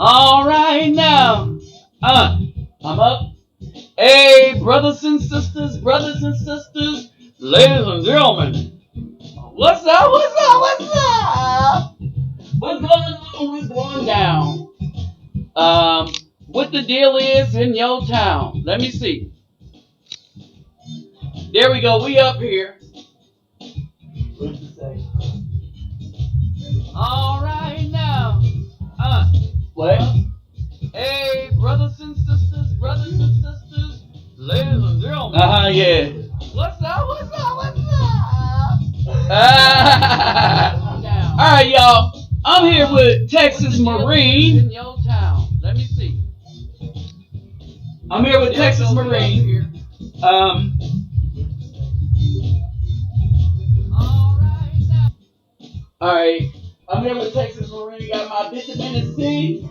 All right now. I'm up. Hey, brothers and sisters, ladies and gentlemen. What's up? What's up? What's up? What's going on? What's going down? Um, what the deal is in your town? Let me see. There we go. We up here. What's it say? All right now. Uh, what? Hey, brothers and sisters, ladies and gentlemen. Yeah. What's up? What's up? What's up? All right, y'all. I'm here with Texas Marine. In your town. Let me see. I'm here with Texas Marine. Um. All right. I'm here with Texas Marine. Got my vitamin C.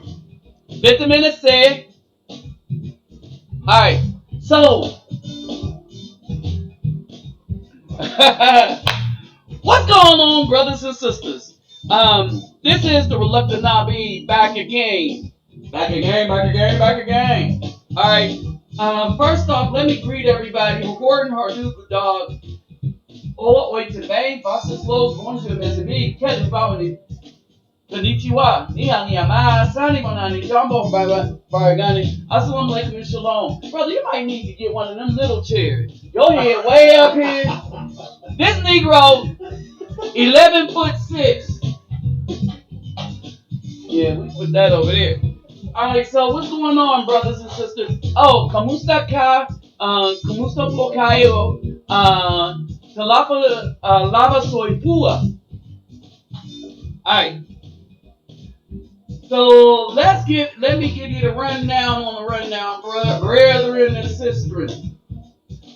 Vitamin C. All right. So, what's going on, brothers and sisters? This is the Reluctant Nabi back again. Back again, back again, back again. Alright. First off, let me greet everybody. Recording Harduka Dog. Oh, wait, today, Boston Slows, going to miss me. Catch Bawani. Konnichiwa. Nia nia ma. Sani monani. Jumbo baragani. Assalamu alaikum and shalom. Brother, you might need to get one of them little chairs. Your head way up here. This Negro 11'6". Yeah, we put that over there. Alright, so what's going on, brothers and sisters? Oh, kamusta ka? Kamusta po kayo? Talapa lava soy pua. Alright. So let me give you the rundown on the rundown, brethren and sisters.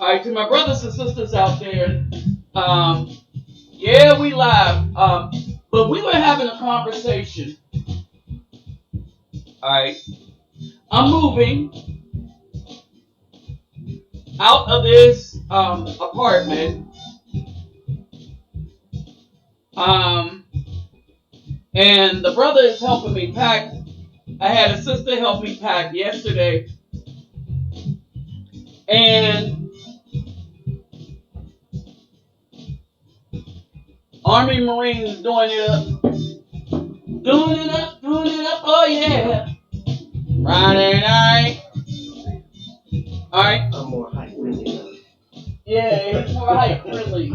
Alright, to my brothers and sisters out there, yeah, we live. But we were having a conversation. Alright. I'm moving out of this apartment. And the brother is helping me pack. I had a sister help me pack yesterday. And Army Marines doing it up. Doing it up, doing it up, oh yeah. Friday night. Alright. I'm more height friendly. Yeah, he's more height friendly.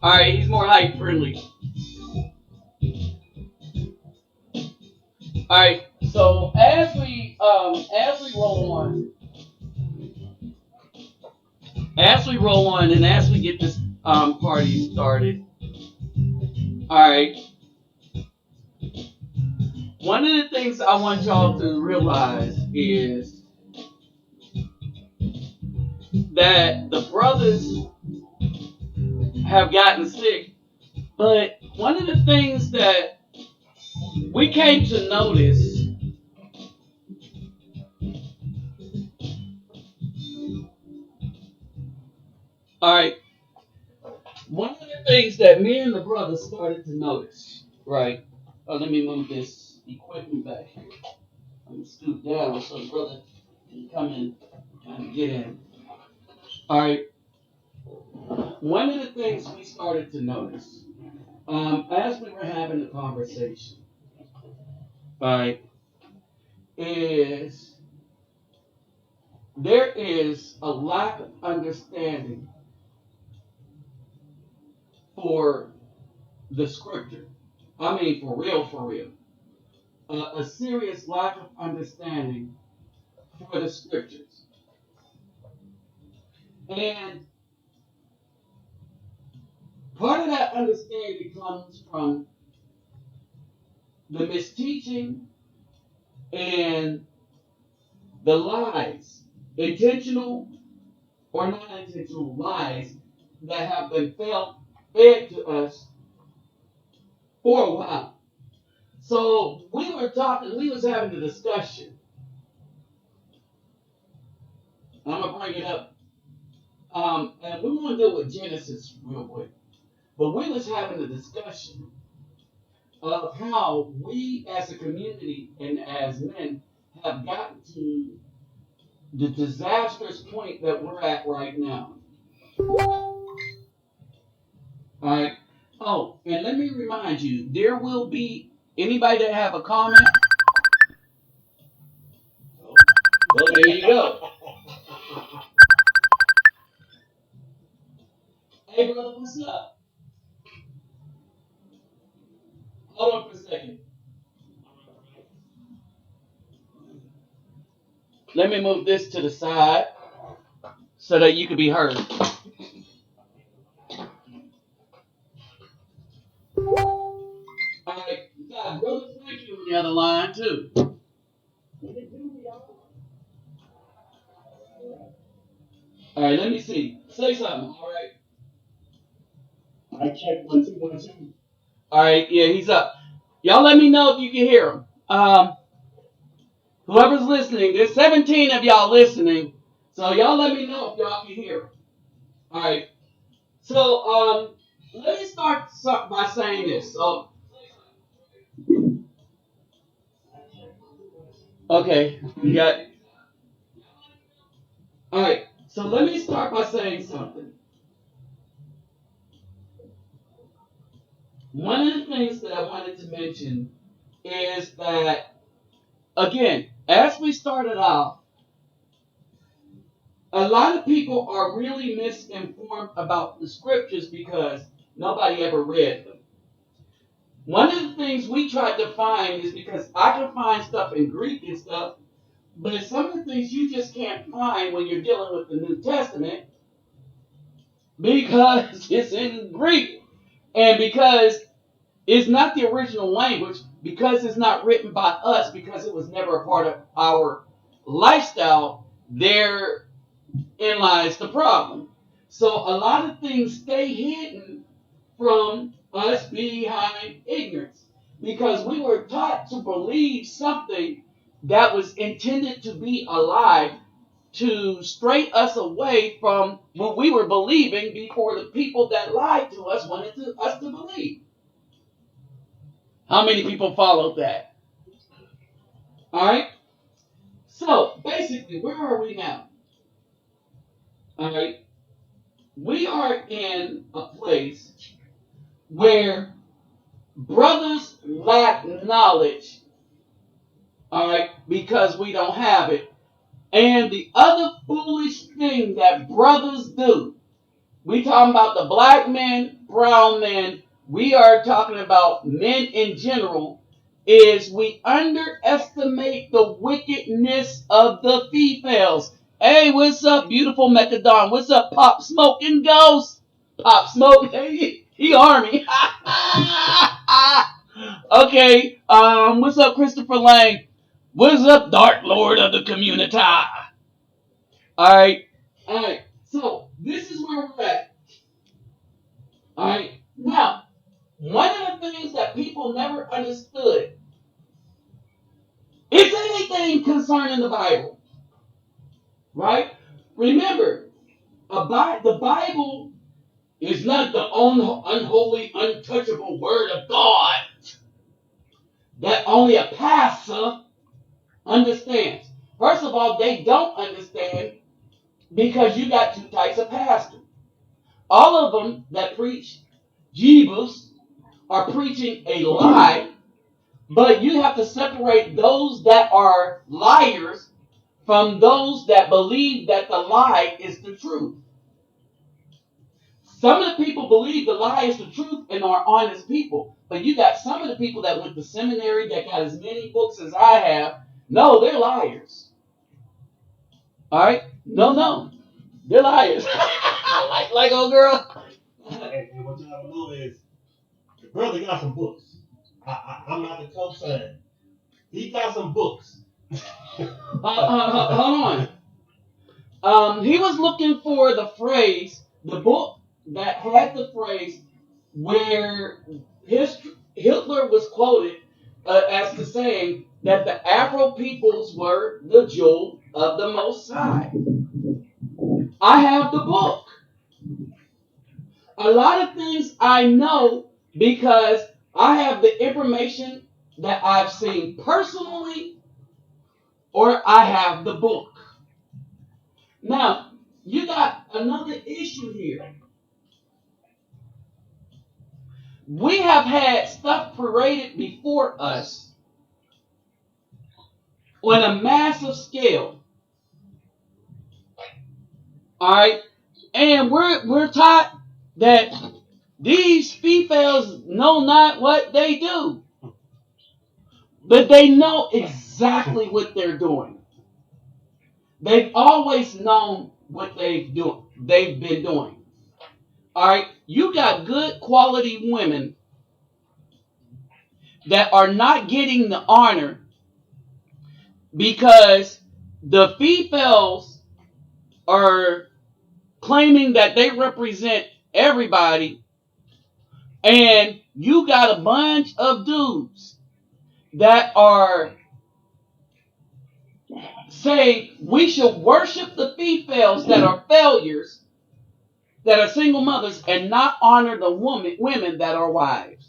Alright, he's more height friendly. Alright, so as we roll on, and as we get this party started, alright. One of the things I want y'all to realize is that the brothers have gotten sick, but one of the things that we came to notice alright, one of the things that me and the brothers started to notice, right? Let me move this equipment back here. I'm gonna scoot down so the brother can come in and get in. Alright, one of the things we started to notice, as we were having the conversation, alright, is there is a lack of understanding for the scripture. I mean, for real, for real. A serious lack of understanding for the scriptures. And part of that understanding comes from the misteaching and the lies, intentional or non-intentional lies that have been fed to us for a while. So we was having a discussion. I'm gonna bring it up. And we're gonna deal with Genesis real quick. But we was having a discussion of how we as a community and as men have gotten to the disastrous point that we're at right now. All right. Oh, and let me remind you, there will be anybody that have a comment. Well, there you go. Hey, brother, what's up? Hold on for a second. Let me move this to the side so that you can be heard. All right, you got brother Frankie on the other line too. All right, let me see. Say something. All right. I checked 1 2 1 2. All right. Yeah, he's up. Y'all, let me know if you can hear him. Whoever's listening, there's 17 of y'all listening, so y'all let me know if y'all can hear him. All right. So let me start by saying this. So okay, you got. All right. So let me start by saying something. One of the things that I wanted to mention is that, again, as we started off, a lot of people are really misinformed about the scriptures because nobody ever read them. One of the things we tried to find is because I can find stuff in Greek and stuff, but some of the things you just can't find when you're dealing with the New Testament because it's in Greek and because it's not the original language, because it's not written by us, because it was never a part of our lifestyle. Therein lies the problem. So a lot of things stay hidden from us behind ignorance because we were taught to believe something that was intended to be a lie to stray us away from what we were believing before the people that lied to us wanted us to believe. How many people followed that? All right. So basically, where are we now? All right. We are in a place where brothers lack knowledge. All right, because we don't have it. And the other foolish thing that brothers do, we talking about the black men, brown men, we are talking about men in general, is we underestimate the wickedness of the Fefails. Hey, what's up, beautiful Mechadon? What's up, Pop Smoking Ghost? Pop Smoke, hey, he army. Okay, what's up, Christopher Lang? What's up, Dark Lord of the Community? Alright, alright, so this is where we're at. Alright, now, one of the things that people never understood is anything concerning the Bible, right? Remember, the Bible is not the unholy, untouchable word of God that only a pastor understands. First of all, they don't understand because you got two types of pastors. All of them that preach Jesus are preaching a lie, but you have to separate those that are liars from those that believe that the lie is the truth. Some of the people believe the lie is the truth and are honest people, but you got some of the people that went to seminary that got as many books as I have. No, they're liars. All right? No, no. They're liars. like old girl. And what y'all don't know is the brother got some books. I'm not the co-sign. He got some books. Hold on. He was looking for the phrase, the book that had the phrase where his, Hitler was quoted as to saying that the Afro peoples were the jewel of the Most High. I have the book. A lot of things I know because I have the information that I've seen personally or I have the book. Now, you got another issue here. We have had stuff paraded before us on a massive scale. All right, and we're taught that these females know not what they do, but they know exactly what they're doing. They've always known what they've been doing. All right, you got good quality women that are not getting the honor because the females are claiming that they represent everybody, and you got a bunch of dudes that are saying we should worship the females that are failures, that are single mothers, and not honor the women that are wives.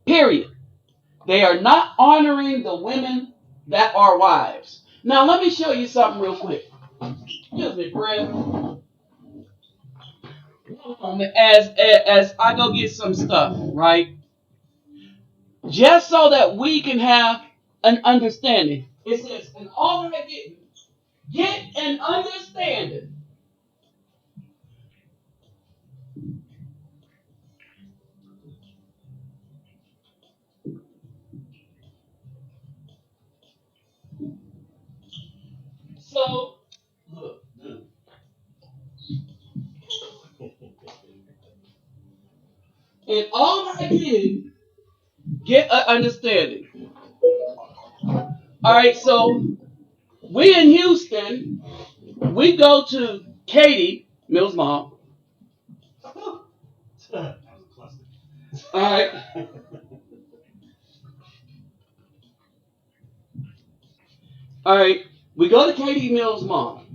Period. They are not honoring the women that are wives. Now let me show you something real quick. Excuse me, Fred. As I go get some stuff, right? Just so that we can have an understanding. It says, and all that get an understanding. So look, and all I get an understanding. All right, so we in Houston, we go to Katie, Mill's mom. That was a cluster. All right, all right, we go to Katie Mill's mom,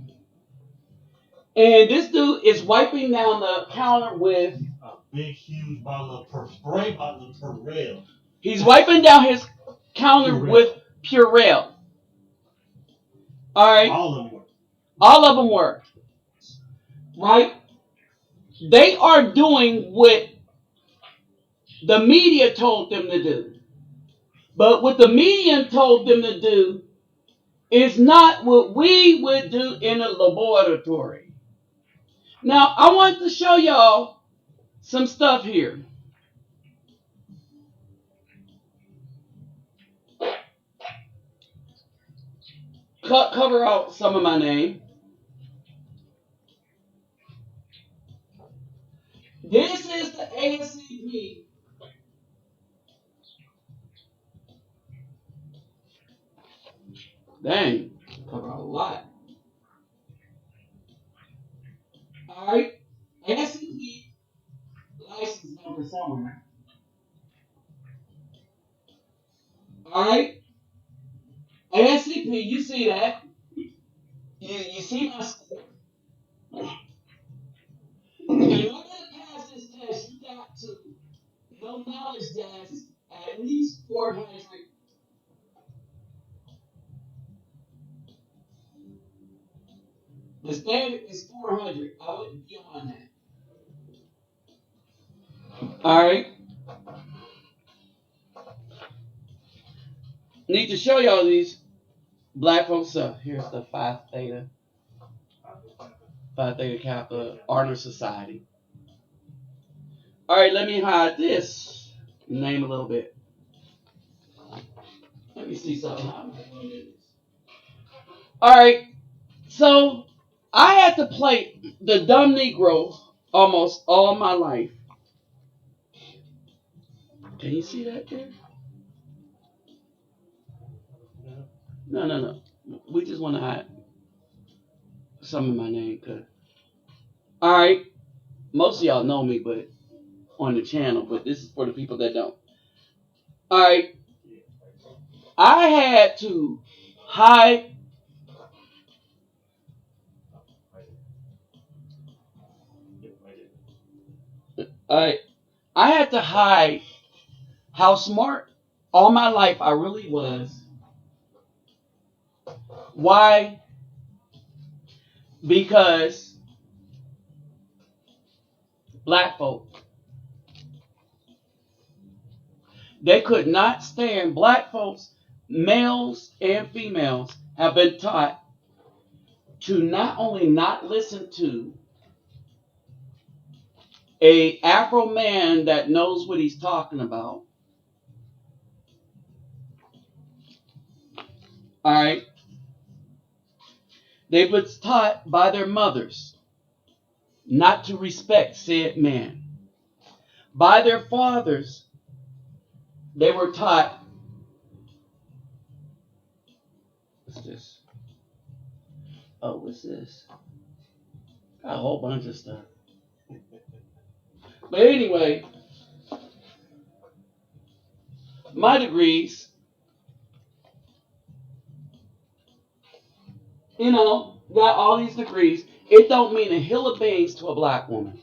and this dude is wiping down the counter with. A big, huge bottle of spray bottle of Purell. He's wiping down his counter Purell. with Purell. All right, All of them were. all of them were right. They are doing what the media told them to do. But what the media told them to do is not what we would do in a laboratory. Now, I want to show y'all some stuff here. Cover out some of my name. This is the ASCP. Dang, cover out a lot. All right, ASCP license number somewhere. All right, ASCP, you see that? You see my score. In order to pass this test, you got to know knowledge that's at least 400. The standard is 400. I wouldn't be on that. All right. Need to show y'all these black folks stuff. Here's the Phi Theta Kappa Honor Society. All right, let me hide this name a little bit. Let me see something. All right, so I had to play the dumb Negro almost all my life. Can you see that there? No. We just want to hide some of my name. All right, most of y'all know me, but on the channel, but this is for the people that don't. All right, I had to hide I I had to hide how smart all my life I really was. Why? Because black folk, they could not stand black folks, males and females have been taught to not only not listen to a Afro man that knows what he's talking about. All right, they were taught by their mothers not to respect said man. By their fathers, they were taught. What's this? Oh, what's this? Got a whole bunch of stuff. But anyway, my degrees, got all these degrees. It don't mean a hill of beans to a black woman.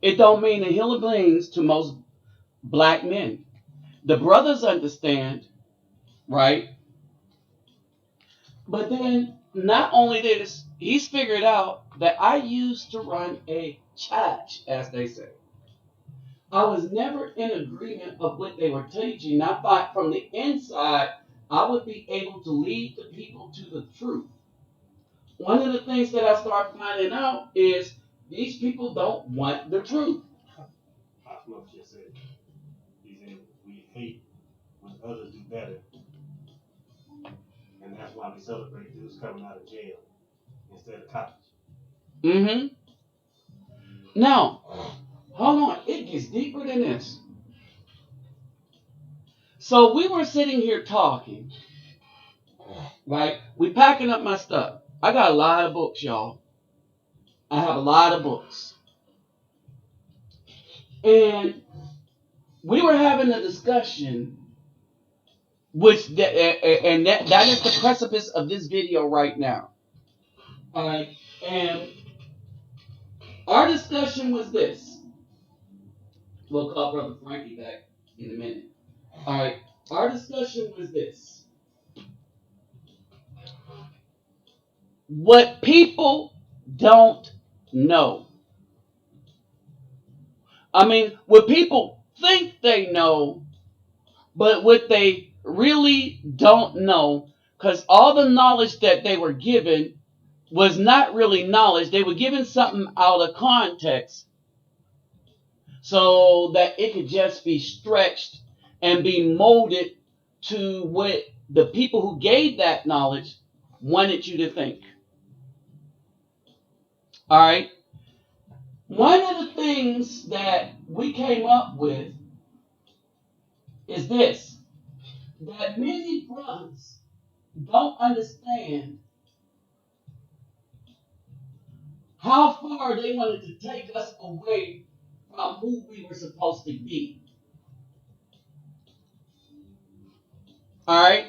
It don't mean a hill of beans to most black men. The brothers understand, right? But then not only this, he's figured out that I used to run a church, as they say. I was never in agreement of what they were teaching. I thought from the inside I would be able to lead the people to the truth. One of the things that I started finding out is these people don't want the truth. Pop Smoke just said, he said, we hate when others do better, and that's why we celebrate dudes coming out of jail instead of college. Mm-hmm. Now, hold on. It gets deeper than this. So we were sitting here talking, right? We packing up my stuff. I got a lot of books, y'all. I have a lot of books. And we were having a discussion, that is the precipice of this video right now. All right. And our discussion was this. We'll call Brother Frankie back in a minute. All right. Our discussion was this. What people don't know. I mean, what people think they know, but what they really don't know, because all the knowledge that they were given was not really knowledge. They were given something out of context so that it could just be stretched and be molded to what the people who gave that knowledge wanted you to think. All right. One of the things that we came up with is this, that many brothers don't understand how far they wanted to take us away from who we were supposed to be. All right?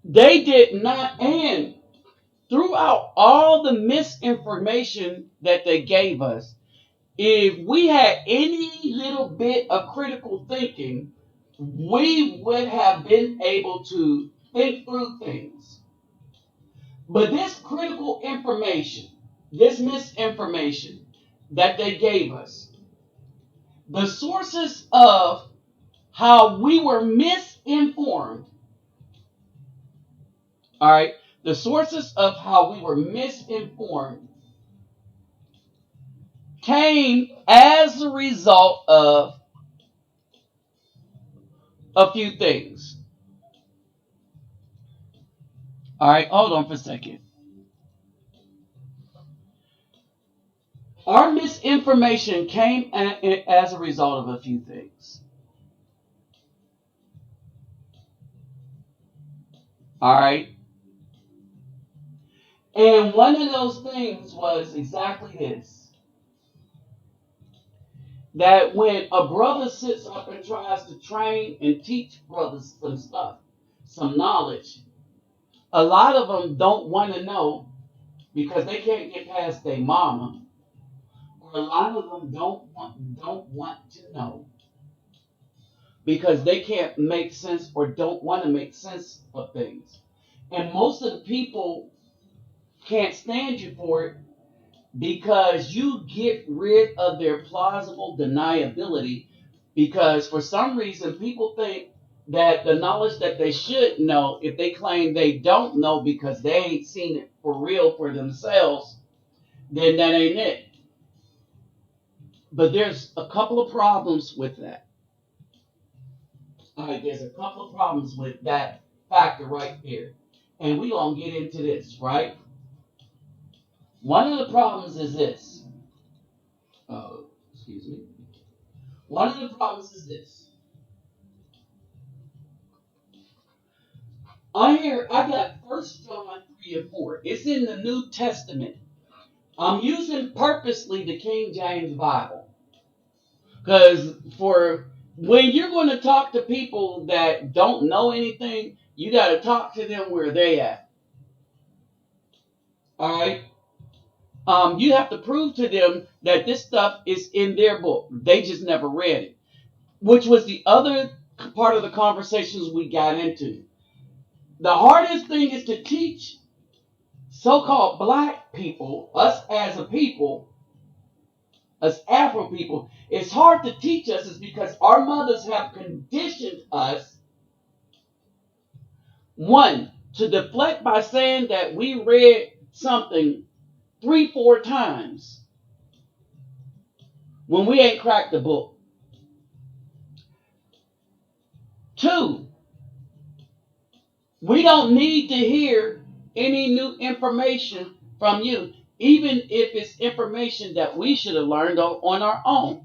They did not, and throughout all the misinformation that they gave us, if we had any little bit of critical thinking, we would have been able to think through things. But this critical information, this misinformation that they gave us, the sources of how we were misinformed, all right, the sources of how we were misinformed came as a result of a few things. All right, hold on for a second. Our misinformation came as a result of a few things. All right. And one of those things was exactly this, that when a brother sits up and tries to train and teach brothers some stuff, some knowledge, a lot of them don't want to know because they can't get past their mama. a lot of them don't want to know because they can't make sense or don't want to make sense of things. And most of the people can't stand you for it because you get rid of their plausible deniability because for some reason people think that the knowledge that they should know, if they claim they don't know because they ain't seen it for real for themselves, then that ain't it. But there's a couple of problems with that. All right, there's a couple of problems with that factor right there. And we gonna get into this, right? One of the problems is this. Oh, excuse me. One of the problems is this. On here, I got First John 3 and 4. It's in the New Testament. I'm using purposely the King James Bible. Because for when you're going to talk to people that don't know anything, you got to talk to them where they at. All right? You have to prove to them that this stuff is in their book. They just never read it. Which was the other part of the conversations we got into. The hardest thing is to teach so-called black people, us as a people, us Afro people, it's hard to teach us is because our mothers have conditioned us, one, to deflect by saying that we read something 3, 4 times when we ain't cracked the book. Two, we don't need to hear any new information from you, even if it's information that we should have learned on our own.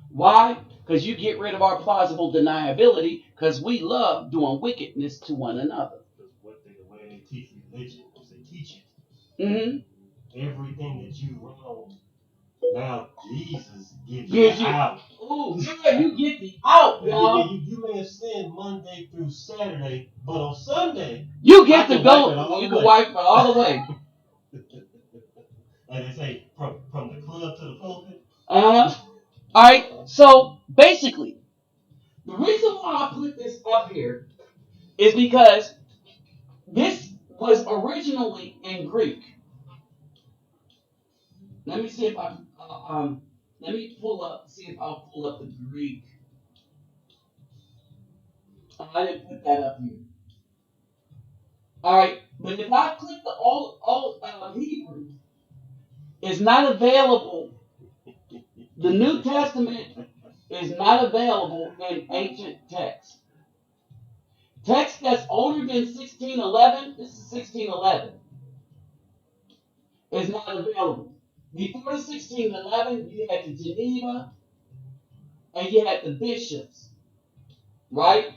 Why? Because you get rid of our plausible deniability because we love doing wickedness to one another. Because the way they teach religion is they teach it. Mm-hmm. Everything that you wrong, now Jesus gives Gives you you, out. oh, yeah, you get the out, y'all. You may have sinned Monday through Saturday, but on Sunday, You I get to can wipe it go, all you the can way. wipe it all the way. As they say, from the club to the pulpit. Uh-huh. All right, so basically, the reason why I put this up here is because this was originally in Greek. Let me see if let me pull up, see if I'll pull up the Greek. I didn't put that up here. All right, but if I click the old Hebrew, it's not available. The New Testament is not available in ancient text. Text that's older than 1611, this is 1611, is not available. Before 1611, you had the Geneva and you had the bishops, right?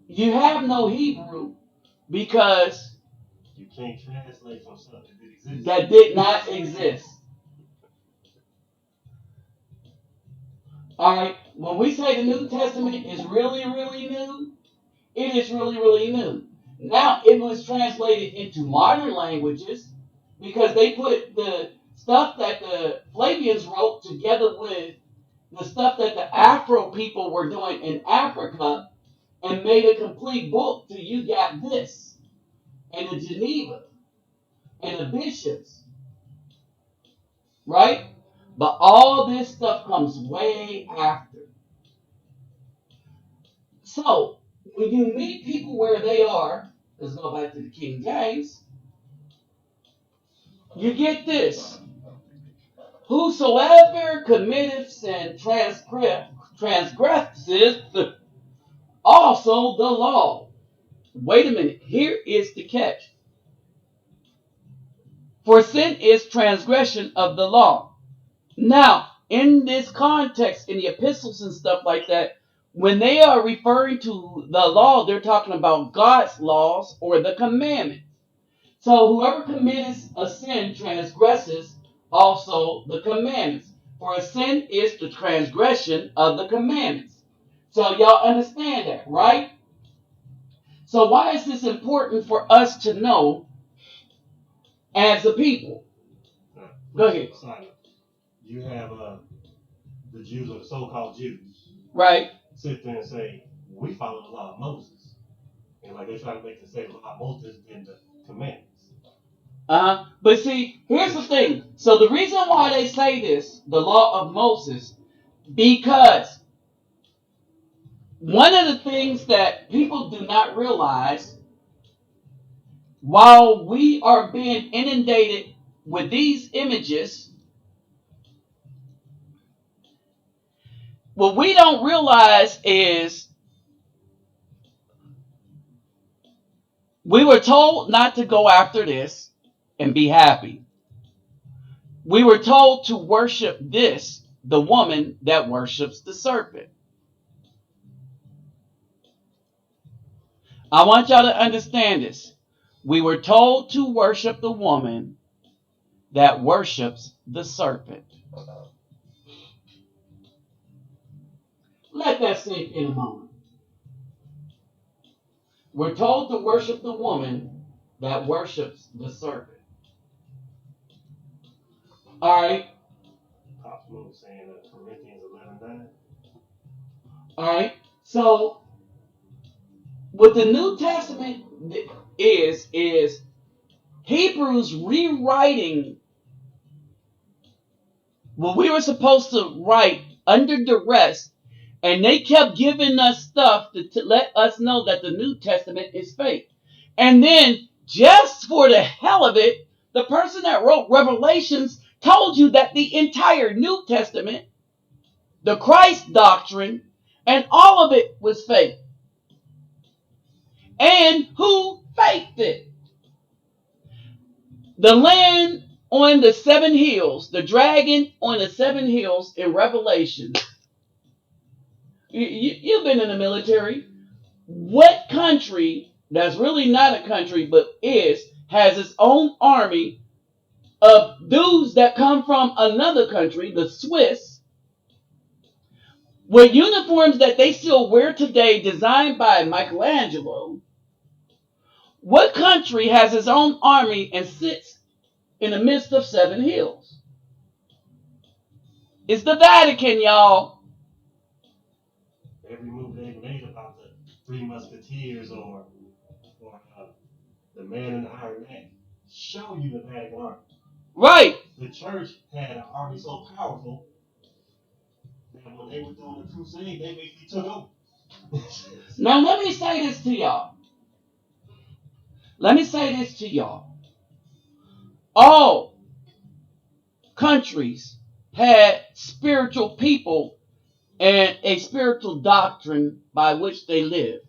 You have no Hebrew because you can't translate from something that exists. That did not exist. All right. When we say the New Testament is really, really new, it is really, really new. Now it was translated into modern languages because they put the stuff that the Flavians wrote together with the stuff that the Afro people were doing in Africa and made a complete book to you got this and the Geneva and the bishops, right? But all this stuff comes way after. So when you meet people where they are, let's go back to the King James, you get this. Whosoever committeth sin transgresses also the law. Wait a minute. Here is the catch. For sin is transgression of the law. Now, in this context, in the epistles and stuff like that, when they are referring to the law, they're talking about God's laws or the commandments. So whoever commits a sin transgresses also the commandments. For a sin is the transgression of the commandments. So y'all understand that, right? So why is this important for us to know as a people? Go ahead. Simon, you have the Jews or the so-called Jews Right. sit there and say we follow the law of Moses, and like they try to make it say the law of Moses than the commandments. But see, here's the thing. So the reason why they say this, the law of Moses, because one of the things that people do not realize, while we are being inundated with these images, what we don't realize is we were told not to go after this and be happy. We were told to worship this, the woman that worships the serpent. I want y'all to understand this. We were told to worship the woman that worships the serpent. Let that sink in a moment. We're told to worship the woman that worships the serpent. All right. Pops Move saying Corinthians 11:9. All right. So what the New Testament is Hebrews rewriting what we were supposed to write under duress, and they kept giving us stuff to let us know that the New Testament is fake. And then, just for the hell of it, the person that wrote Revelations told you that the entire New Testament, the Christ doctrine, and all of it was fake. And who faked it? The land on the seven hills, the dragon on the seven hills in Revelation. You've been in the military. What country that's really not a country but has its own army of dudes that come from another country, the Swiss, with uniforms that they still wear today, designed by Michelangelo? What country has its own army and sits in the midst of seven hills? It's the Vatican, y'all. Every movie they made about the Three Musketeers or the Man in the Iron Man show you the Vatican army. Right. The church had an army so powerful that when they were doing the crusade, they basically took over. Now let me say this to y'all. Let me say this to y'all. All countries had spiritual people and a spiritual doctrine by which they lived.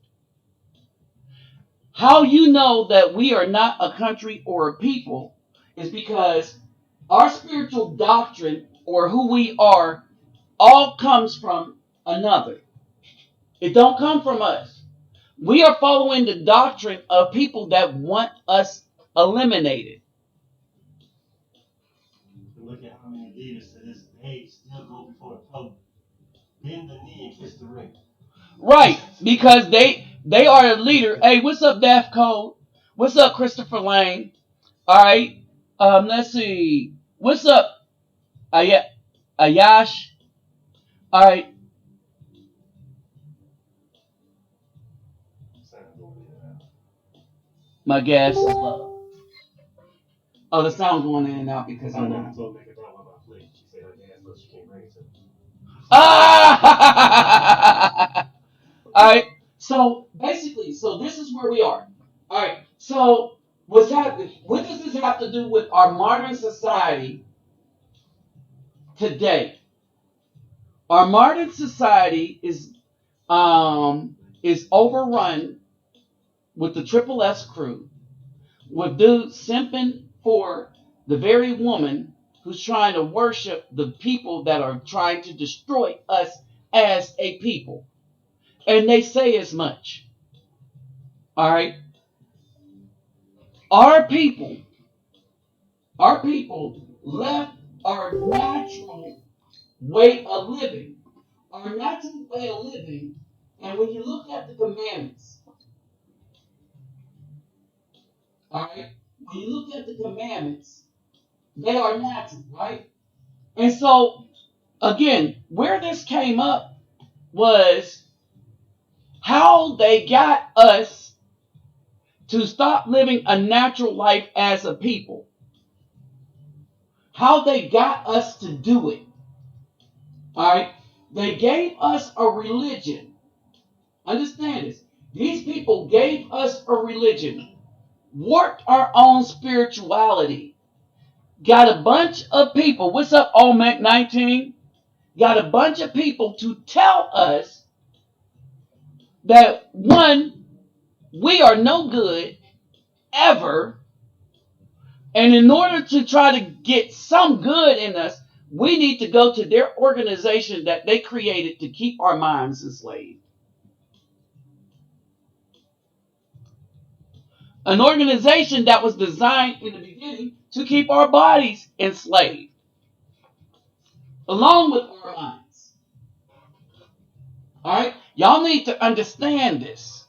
How you know that we are not a country or a people is because our spiritual doctrine or who we are all comes from another. It don't come from us. We are following the doctrine of people that want us eliminated. And look at how many leaders to this day still go before the Pope, bend the knee and kiss the ring. Right, because they are the leader. Hey, what's up, Daft Code? What's up, Christopher Lane? All right. Let's see. What's up, Ayash? All right. My gas is low. Oh, the sound going in and out because I'm I not. told her make a drop on my plate. She said her gas, but she can't bring it to me. Ah! All right. So basically, so this is where we are. All right. So what's happening? What does this have to do with our modern society today? Our modern society is overrun with the Triple S crew, with dudes simping for the very woman who's trying to worship the people that are trying to destroy us as a people. And they say as much. All right. Our people, our people left our natural way of living. Our natural way of living. And when you look at the commandments, all right, when you look at the commandments, They are natural, right? And so, again, where this came up was how they got us to stop living a natural life as a people. How they got us to do it. All right? They gave us a religion. Understand this. These people gave us a religion, warped our own spirituality, got a bunch of people. What's up, Olmec 19? Got a bunch of people to tell us that one, we are no good ever. And in order to try to get some good in us, we need to go to their organization that they created to keep our minds enslaved. An organization that was designed in the beginning to keep our bodies enslaved, along with our minds. All right? Y'all need to understand this.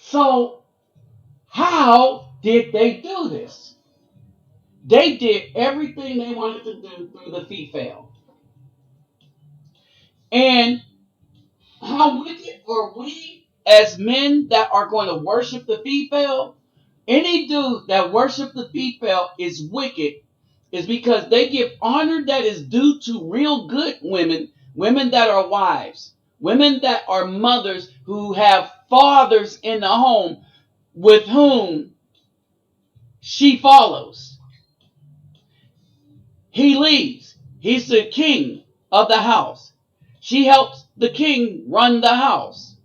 So, how did they do this? They did everything they wanted to do through the Fefails. And how wicked are we as men that are going to worship the Fefail? Any dude that worship the Fefail is wicked, is because they give honor that is due to real good women, women that are wives, women that are mothers who have fathers in the home with whom she follows. He leads. He's the king of the house. She helps the king run the house.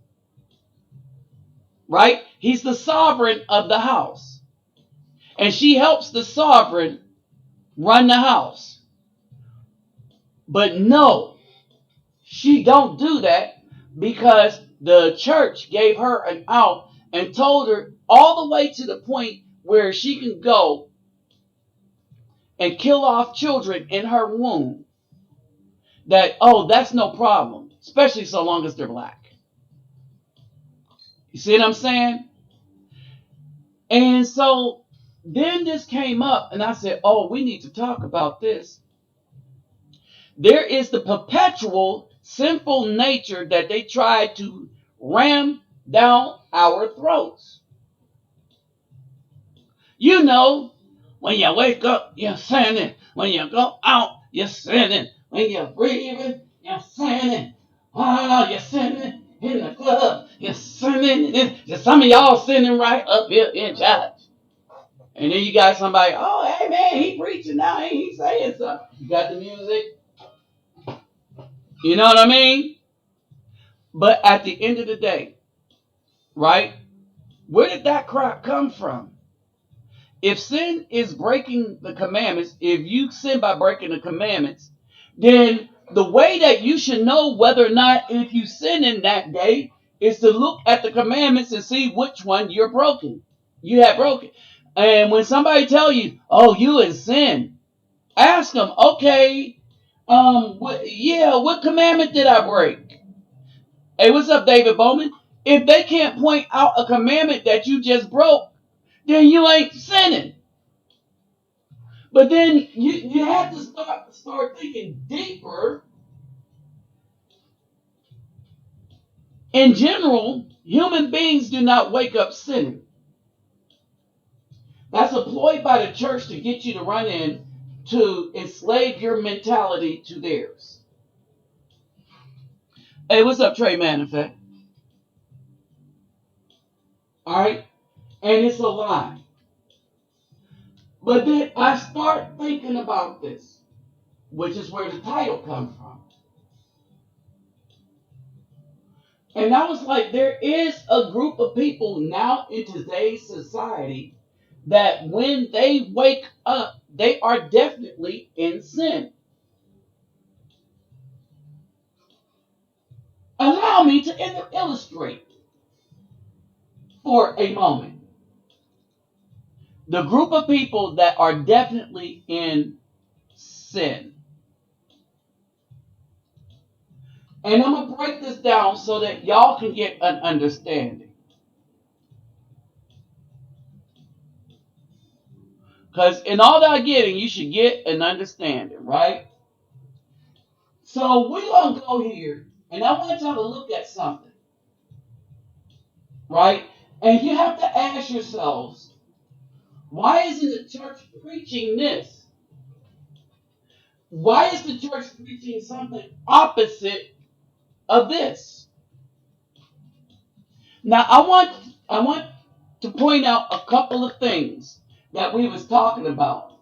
Right? He's the sovereign of the house. And she helps the sovereign run the house. But no, she don't do that because the church gave her an out and told her all the way to the point where she can go and kill off children in her womb. That, oh, that's no problem, especially so long as they're black. You see what I'm saying? And so then this came up, and I said, oh, we need to talk about this. There is the perpetual sinful nature that they try to ram down our throats. You know, when you wake up, you're sinning. When you go out, you're sinning. When you're breathing, you're sinning. Oh, you're sinning in the club. You're sinning. Some of y'all sinning right up here in church. And then you got somebody, oh, hey, man, he preaching now. Ain't he saying something? You got the music. You know what I mean? But at the end of the day, right? Where did that crap come from? If sin is breaking the commandments, if you sin by breaking the commandments, then the way that you should know whether or not if you sin in that day is to look at the commandments and see which one you're broken. You have broken. And when somebody tell you, oh, you in sin, ask them, okay, what commandment did I break? Hey, what's up, David Bowman? If they can't point out a commandment that you just broke, then you ain't sinning. But then you have to start thinking deeper. In general, human beings do not wake up sinning. That's a ploy by the church to get you to run in to enslave your mentality to theirs. Hey, what's up, Trey Manifest? All right? And it's a lie. But then I start thinking about this, which is where the title comes from. And I was like, there is a group of people now in today's society that when they wake up, they are definitely in sin. Allow me to illustrate for a moment. The group of people that are definitely in sin. And I'm going to break this down so that y'all can get an understanding. Because in all that getting, you should get an understanding, right? So we're going to go here, and I want y'all to look at something, right? And you have to ask yourselves, why isn't the church preaching this? Why is the church preaching something opposite of this? Now, I want to point out a couple of things that we was talking about.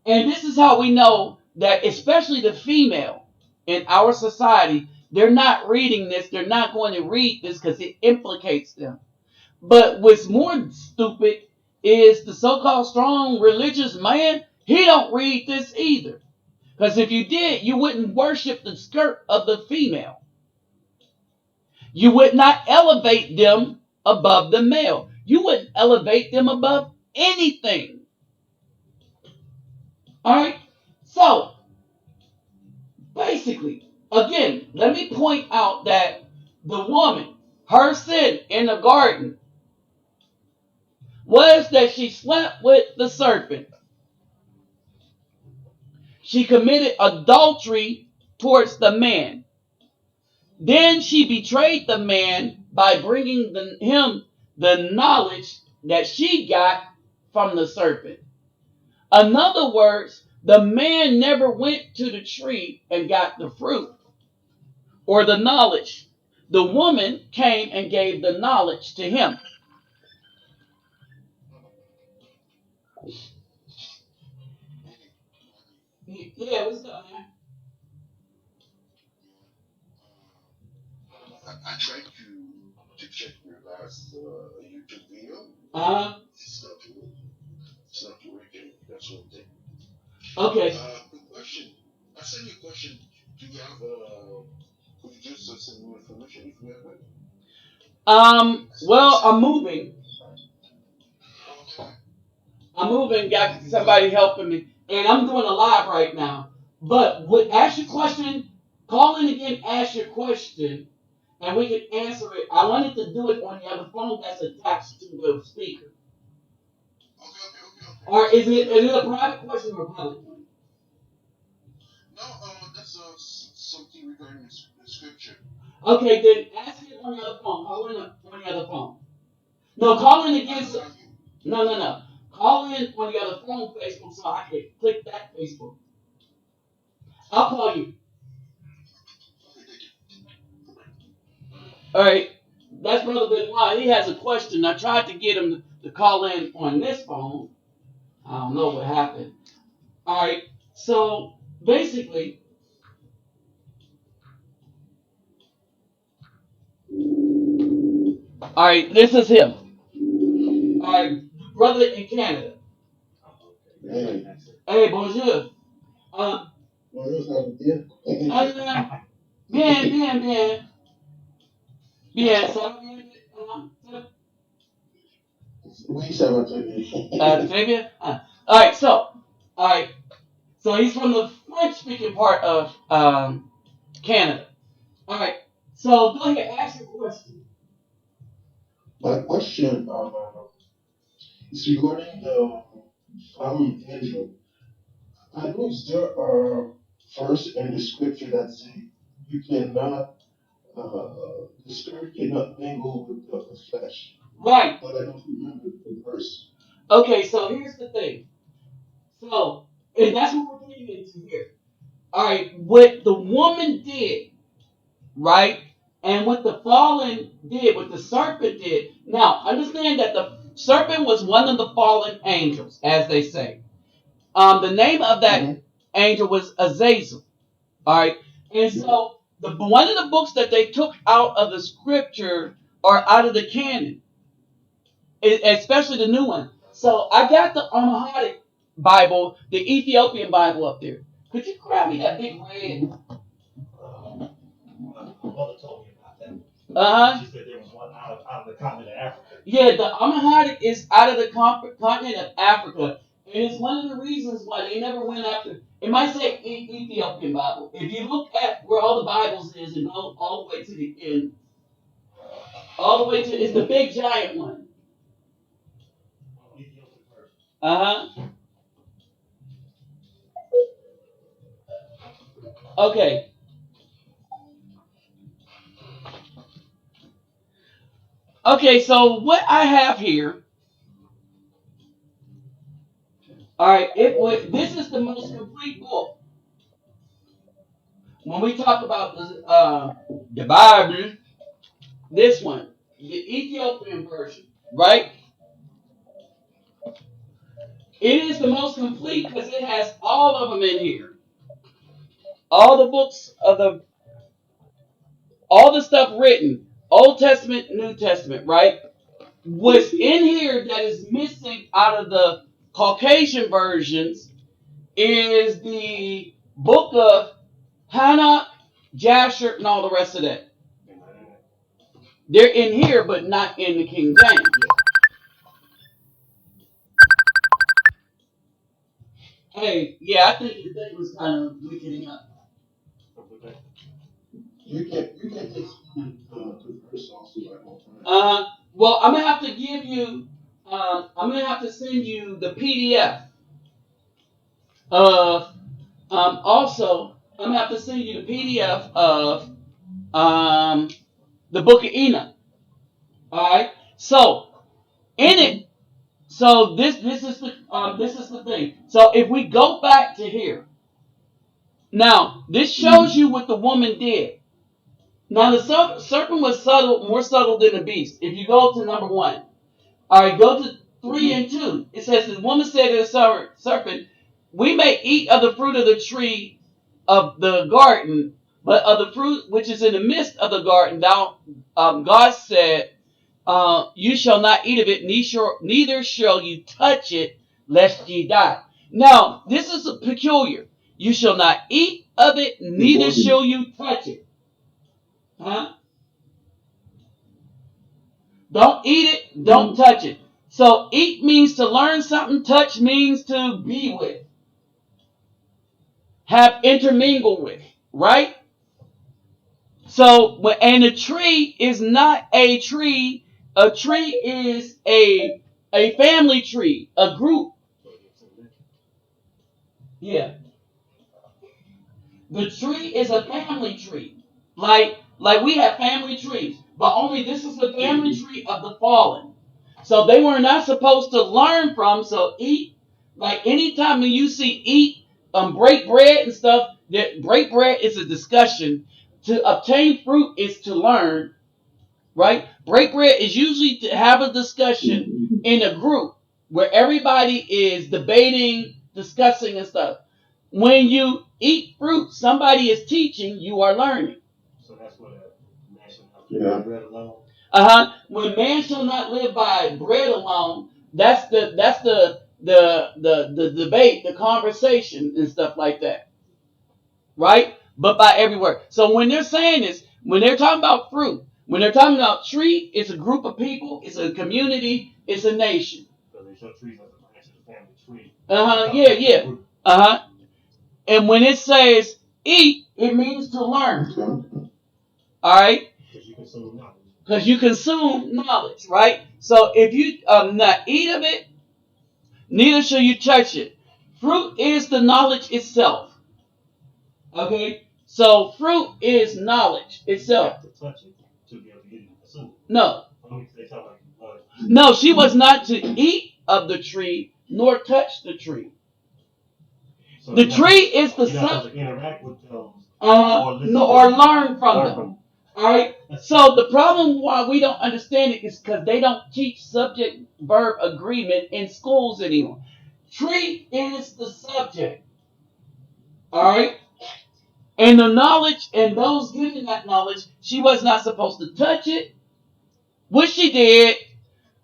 And this is how we know that especially the female in our society, they're not reading this, they're not going to read this because it implicates them. But what's more stupid is the so-called strong religious man, he don't read this either. Because if you did, you wouldn't worship the skirt of the female. You would not elevate them above the male. You wouldn't elevate them above anything. All right? So, basically, again, let me point out that the woman, her sin in the garden was that she slept with the serpent. She committed adultery towards the man. Then she betrayed the man by bringing him the knowledge that she got from the serpent. In other words, the man never went to the tree and got the fruit or the knowledge. The woman came and gave the knowledge to him. Yeah, what's up, man? I tried to check your last YouTube video. It's not working. That's one thing. Okay. Quick question. I sent you a question. Do you have could you just send me information if you have it? Well, I'm moving. I'm moving, got somebody helping me. And I'm doing a live right now. But ask your question, call in again, ask your question, and we can answer it. I wanted to do it on the other phone that's attached to the speaker. Or is it a private question or a public one? No, that's something regarding the scripture. Okay, then ask it on the other phone. Call in on the other phone. No, call in again. No. Call in on the other phone Facebook so I can click that Facebook. I'll call you. All right. That's Brother Benoit. He has a question. I tried to get him to call in on this phone. I don't know what happened. All right. So basically, all right. This is him. All right, brother in Canada. Hey. Hey, bonjour. Bonjour, ça va bien? Bien, bien, bien. Bien, ça va bien? Oui, ça va très bien. Très bien? All right, all right. So he's from the French-speaking part of Canada. All right. So go ahead, ask your question. My question is regarding the fallen angel. I know there are verses in the scripture that say you cannot, the spirit cannot mingle with the flesh. Right. But I don't remember the verse. Okay, so here's the thing. So, and that's what we're getting into here. All right, what the woman did, right, and what the fallen did, what the serpent did. Now, understand that the serpent was one of the fallen angels, as they say. The name of that angel was Azazel. All right, and so the one of the books that they took out of the scripture or out of the canon, especially the new one. So I got the Amharic Bible, the Ethiopian Bible up there. Could you grab me that big red? My mother told me about that. She said there was one out of the continent of Africa. Yeah, the Amharic is out of the continent of Africa. And it's one of the reasons why they never went after. It might say Ethiopian Bible. If you look at where all the Bibles is and go all the way to the end, all the way to it's the big giant one. Uh-huh. Okay. Okay, so what I have here, all right, it would this is the most complete book. When we talk about the Bible, this one, the Ethiopian version, right? It is the most complete because it has all of them in here. All the books of the all the stuff written, Old Testament, New Testament, right? What's in here that is missing out of the Caucasian versions is the book of Hannah, Jasher, and all the rest of that. They're in here, but not in the King James. Hey, yeah, I think the thing was kind of weakening up. You can just put the verse also like on time. Well, I'm gonna have to give you. I'm gonna have to send you the PDF of. Also, I'm gonna have to send you the PDF of um, the Book of Enoch. All right. So in it, so this is the thing. So if we go back to here, now this shows you what the woman did. Now the serpent was subtle, more subtle than the beast. If you go to number one, all right, go to 3 and 2. It says the woman said to the serpent, "We may eat of the fruit of the tree of the garden, but of the fruit which is in the midst of the garden, God said, you shall not eat of it, neither shall you touch it, lest ye die." Now, this is peculiar. You shall not eat of it, neither shall you touch it. Huh? Don't eat it, don't touch it. So eat means to learn something, touch means to be with, have intermingle with, right? So, and a tree is not a tree. A tree is a family tree, a group. Yeah, the tree is a family tree. Like we have family trees, but only this is the family tree of the fallen. So they were not supposed to learn from. So eat, like anytime when you see eat, break bread and stuff. That break bread is a discussion. To obtain fruit is to learn, right? Break bread is usually to have a discussion in a group where everybody is debating, discussing, and stuff. When you eat fruit, somebody is teaching, you are learning. So that's what a nation of yeah. Bread alone. When man shall not live by bread alone, that's the debate, the conversation, and stuff like that, right? But by every word. So when they're saying this, when they're talking about fruit, when they're talking about tree, it's a group of people, it's a community, it's a nation. So they show trees as a branch of the family tree. Yeah, yeah. And when it says eat, it means to learn. All right. Because you consume knowledge. Because you consume knowledge, right? So if you not eat of it, neither shall you touch it. Fruit is the knowledge itself. Okay? So fruit is knowledge itself. You have to touch it to be able to get it and consume it. No. They talk like, No, she was not to eat of the tree nor touch the tree. So the tree is the subject. Interact with those. Or learn from them. All right. So the problem why we don't understand it is because they don't teach subject verb agreement in schools anymore. Tree is the subject. All right. And the knowledge and those giving that knowledge, she was not supposed to touch it, which she did.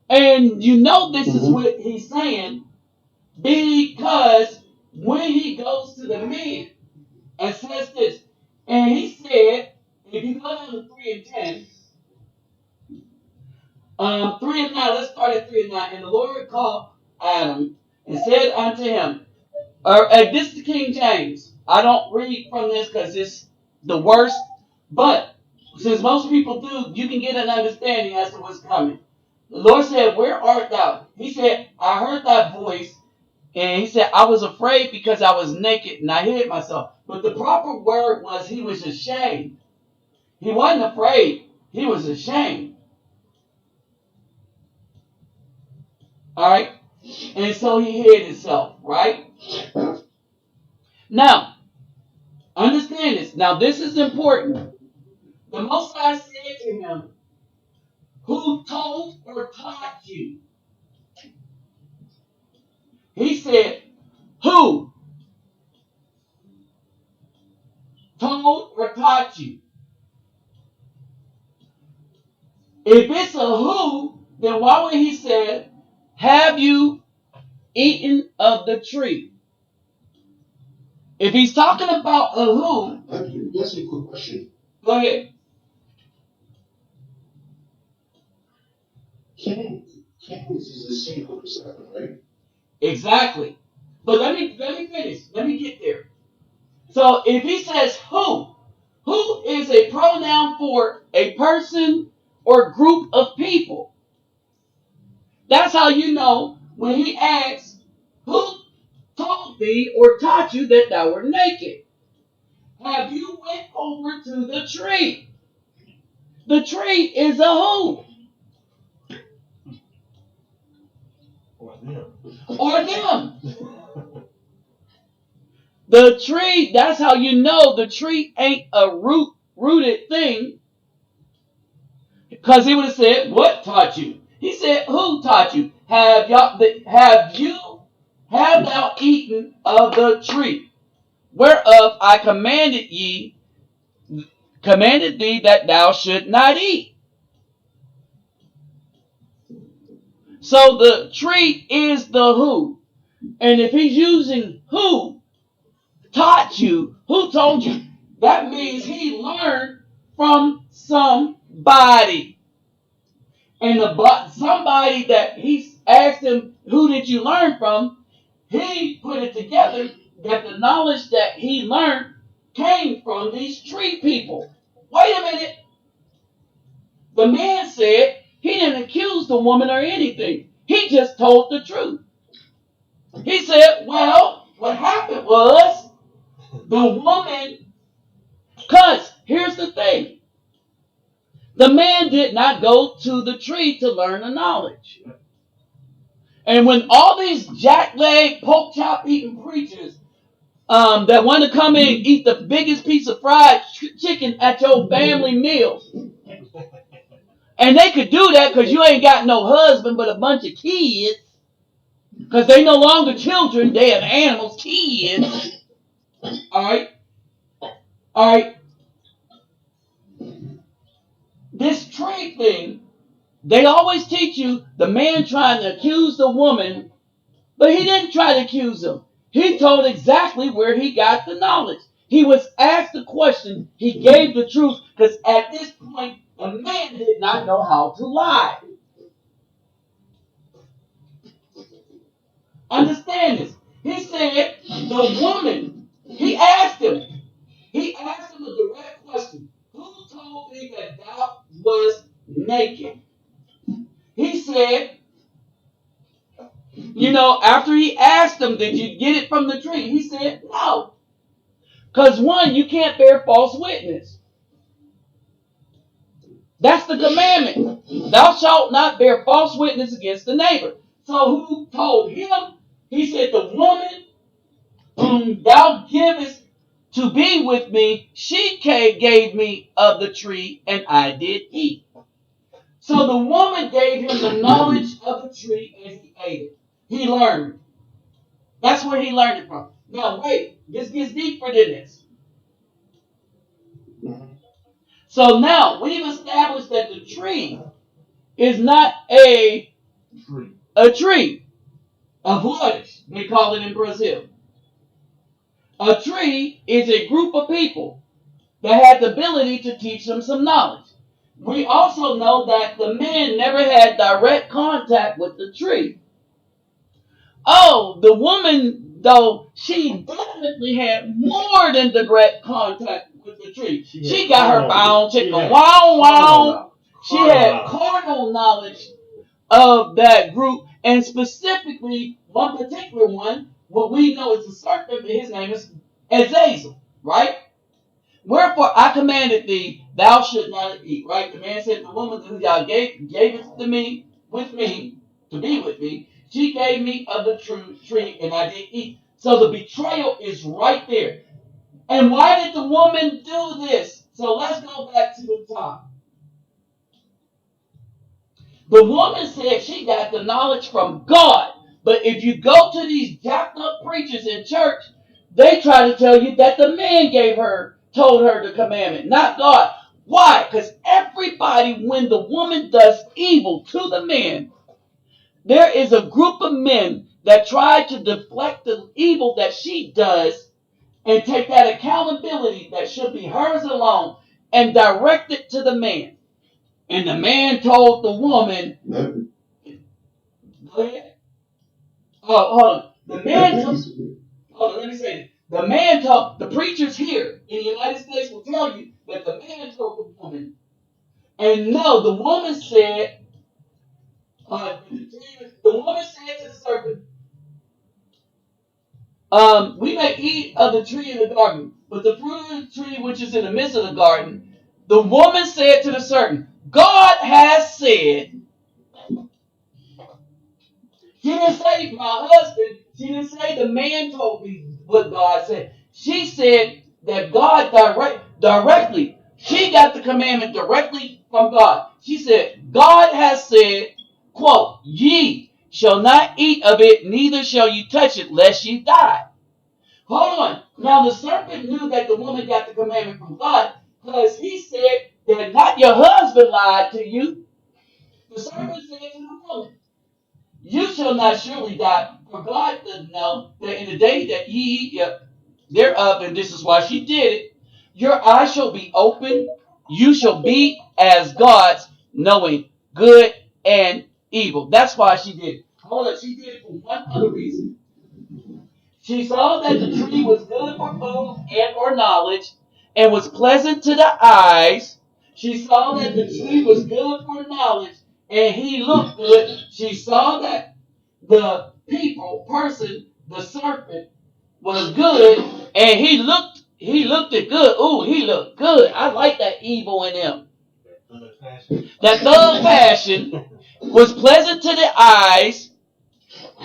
And you know this is what he's saying because when he goes to the man and says this, and he said, if you go down to 3 and 10, 3 and 9, let's start at 3 and 9. And the Lord called Adam and said unto him, this is the King James. I don't read from this because it's the worst, but since most people do, you can get an understanding as to what's coming. The Lord said, where art thou? He said, I heard thy voice And he said, I was afraid because I was naked and I hid myself. But the proper word was he was ashamed. He wasn't afraid. He was ashamed. All right? And so he hid himself, right? Now, understand this. Now, this is important. The Most High said to him, who told or taught you? He said, who told or taught you? If it's a who, then why would he say, have you eaten of the tree? If he's talking about a who, That's a quick question. go ahead. Kansas is the seed of the serpent, right? Exactly. But let me finish. Let me get there. So if he says who is a pronoun for a person or group of people. That's how you know when he asks, who told thee or taught you that thou were naked? Have you went over to the tree? The tree is a who? Or them. Or them. The tree, that's how you know the tree ain't a rooted thing. Because he would have said, what taught you? He said, who taught you? Have thou eaten of the tree, whereof I commanded thee that thou should not eat. So the tree is the who. And if he's using who taught you, who told you, that means he learned from somebody. And somebody that he asked him, who did you learn from? He put it together that the knowledge that he learned came from these tree people. Wait a minute. The man said he didn't accuse the woman or anything. He just told the truth. He said, well, what happened was the woman, because here's the thing. The man did not go to the tree to learn the knowledge. And when all these jackleg, pork chop eating preachers that want to come in and eat the biggest piece of fried chicken at your family meal, and they could do that because you ain't got no husband but a bunch of kids, because they no longer children, they have animals, kids. All right, all right. This trade thing, they always teach you the man trying to accuse the woman, but he didn't try to accuse him. He told exactly where he got the knowledge. He was asked the question. He gave the truth because at this point, the man did not know how to lie. Understand this. He said, the woman, he asked him a direct question. Who told thee that thou was naked? He said, after he asked him, did you get it from the tree? He said, no. Because one, you can't bear false witness. That's the commandment. Thou shalt not bear false witness against the neighbor. So who told him? He said, the woman whom thou givest to be with me, she gave me of the tree, and I did eat. So the woman gave him the knowledge of the tree, and he ate it. He learned. That's where he learned it from. Now wait, this gets deeper than this. So now we've established that the tree is not a tree of flores, they call it in Brazil. A tree is a group of people that had the ability to teach them some knowledge. We also know that the man never had direct contact with the tree. Oh, the woman, though, she definitely had more than direct contact with the tree. She got her bound chicken. Wow, wow. She had carnal knowledge of that group, and specifically one particular one, what we know is the serpent, but his name is Azazel, right? Wherefore I commanded thee, thou should not eat, right? The man said, the woman who y'all gave it to me, with me, to be with me, she gave me of the true tree, and I did eat. So the betrayal is right there. And why did the woman do this? So let's go back to the top. The woman said she got the knowledge from God. But if you go to these jacked up preachers in church, they try to tell you that the man told her the commandment, not God. Why? Because everybody, when the woman does evil to the man, there is a group of men that try to deflect the evil that she does and take that accountability that should be hers alone and direct it to the man. And the man told the woman, go ahead. Oh, hold on. Hold on, let me say this. The man told, the preachers here in the United States will tell you that the man told the woman. And no, the woman said, the woman said to the serpent, we may eat of the tree in the garden, but the fruit of the tree which is in the midst of the garden, the woman said to the serpent, God has said, she didn't say my husband. She didn't say the man told me what God said. She said that God directly. She got the commandment directly from God. She said, God has said, quote, ye shall not eat of it, neither shall you touch it, lest ye die. Hold on. Now the serpent knew that the woman got the commandment from God because he said that not your husband lied to you. The serpent said to the woman, you shall not surely die, for God does know that in the day that ye eat thereof, and this is why she did it, your eyes shall be open, you shall be as gods, knowing good and evil. That's why she did it. Hold on, she did it for one other reason. She saw that the tree was good for food and for knowledge, and was pleasant to the eyes. She saw that the tree was good for knowledge, and he looked good. She saw that the the serpent, was good, and he looked it good. Ooh, he looked good. I like that evil in him. That thug passion was pleasant to the eyes,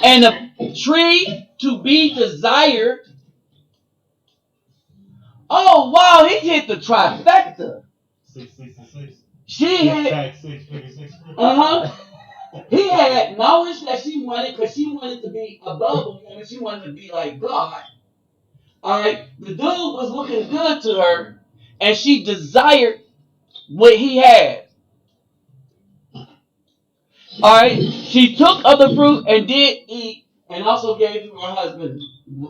and a tree to be desired. Oh wow, he hit the trifecta. 666. She had, he had knowledge that she wanted because she wanted to be above a woman. She wanted to be like God. All right, the dude was looking good to her, and she desired what he had. All right, she took of the fruit and did eat, and also gave to her husband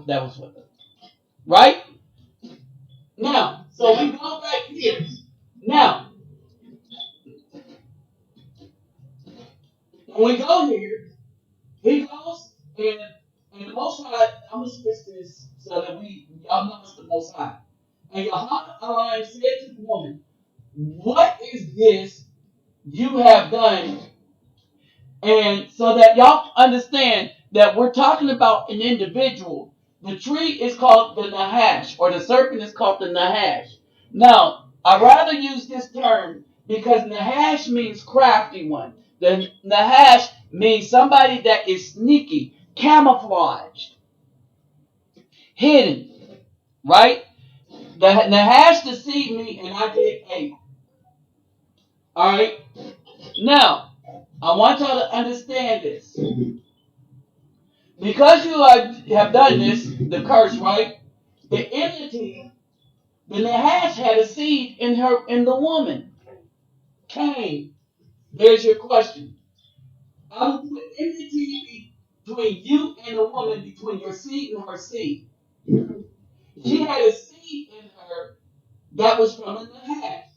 that was with her. Right now, so we go back here. Now, when we go here, he goes and the Most High. I'm gonna switch this so that y'all know it's the Most High. And Yahweh said to the woman, "What is this you have done?" And so that y'all understand that we're talking about an individual. The tree is called the Nahash, or the serpent is called the Nahash. Now, I rather use this term because Nahash means crafty one. The Nahash means somebody that is sneaky, camouflaged, hidden, right? The Nahash deceived me and I did ate. Alright? Now, I want y'all to understand this. Because have done this, the curse, right? The enmity, the Nahash had a seed in the woman. Cain. There's your question. I will put enmity between you and the woman, between your seed and her seed. She had a seed in her that was from the Nahash.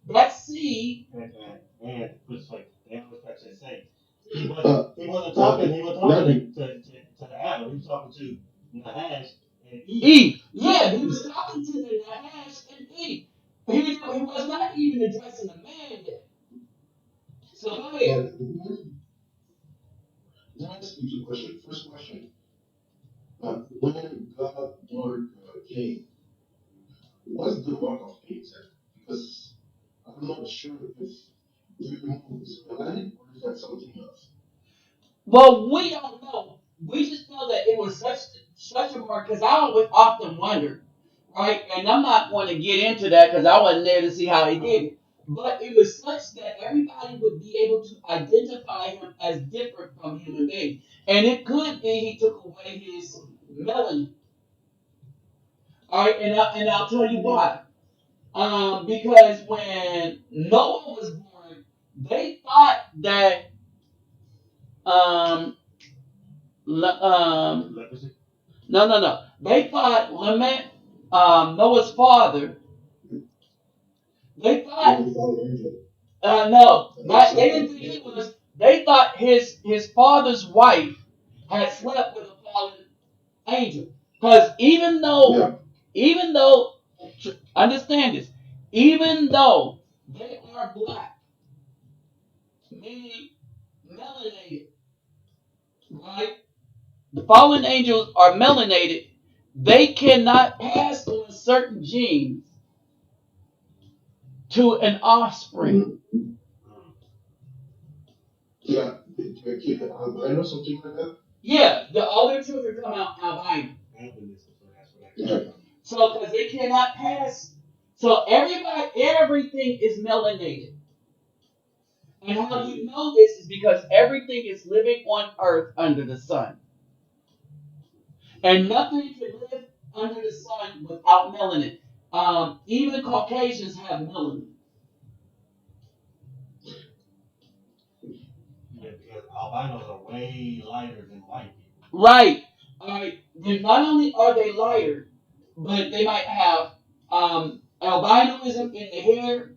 That seed. And was like, Dan was actually saying, he wasn't talking to Adam. He was talking to Nahash and Eve. Yeah, he was talking to the Nahash and Eve. He was not even addressing the man yet. So go ahead. Well, we don't know. We just know that it was such a mark because I always often wondered, right? And I'm not going to get into that because I wasn't there to see how he did it. But it was such that everybody would be able to identify him as different from human beings. And it could be he took away his melanin. All right, and I'll tell you why. Because when Noah was born, they thought that um, Leprosy. no. They thought Lamech, Noah's father. They thought no, not, they didn't think he was. They thought his father's wife had slept with a fallen angel. Because even though, understand this, even though they are black, meaning melanated, right? The fallen angels are melanated. They cannot pass on certain genes to an offspring. Yeah, all their children come out albino. So, because they cannot pass, so everything is melanated. And how you know this is because everything is living on Earth under the sun, and nothing can live under the sun without melanin. Even Caucasians have melanin. Yeah, because albinos are way lighter than white people. Right. All right. Then not only are they lighter, but they might have albinism in the hair,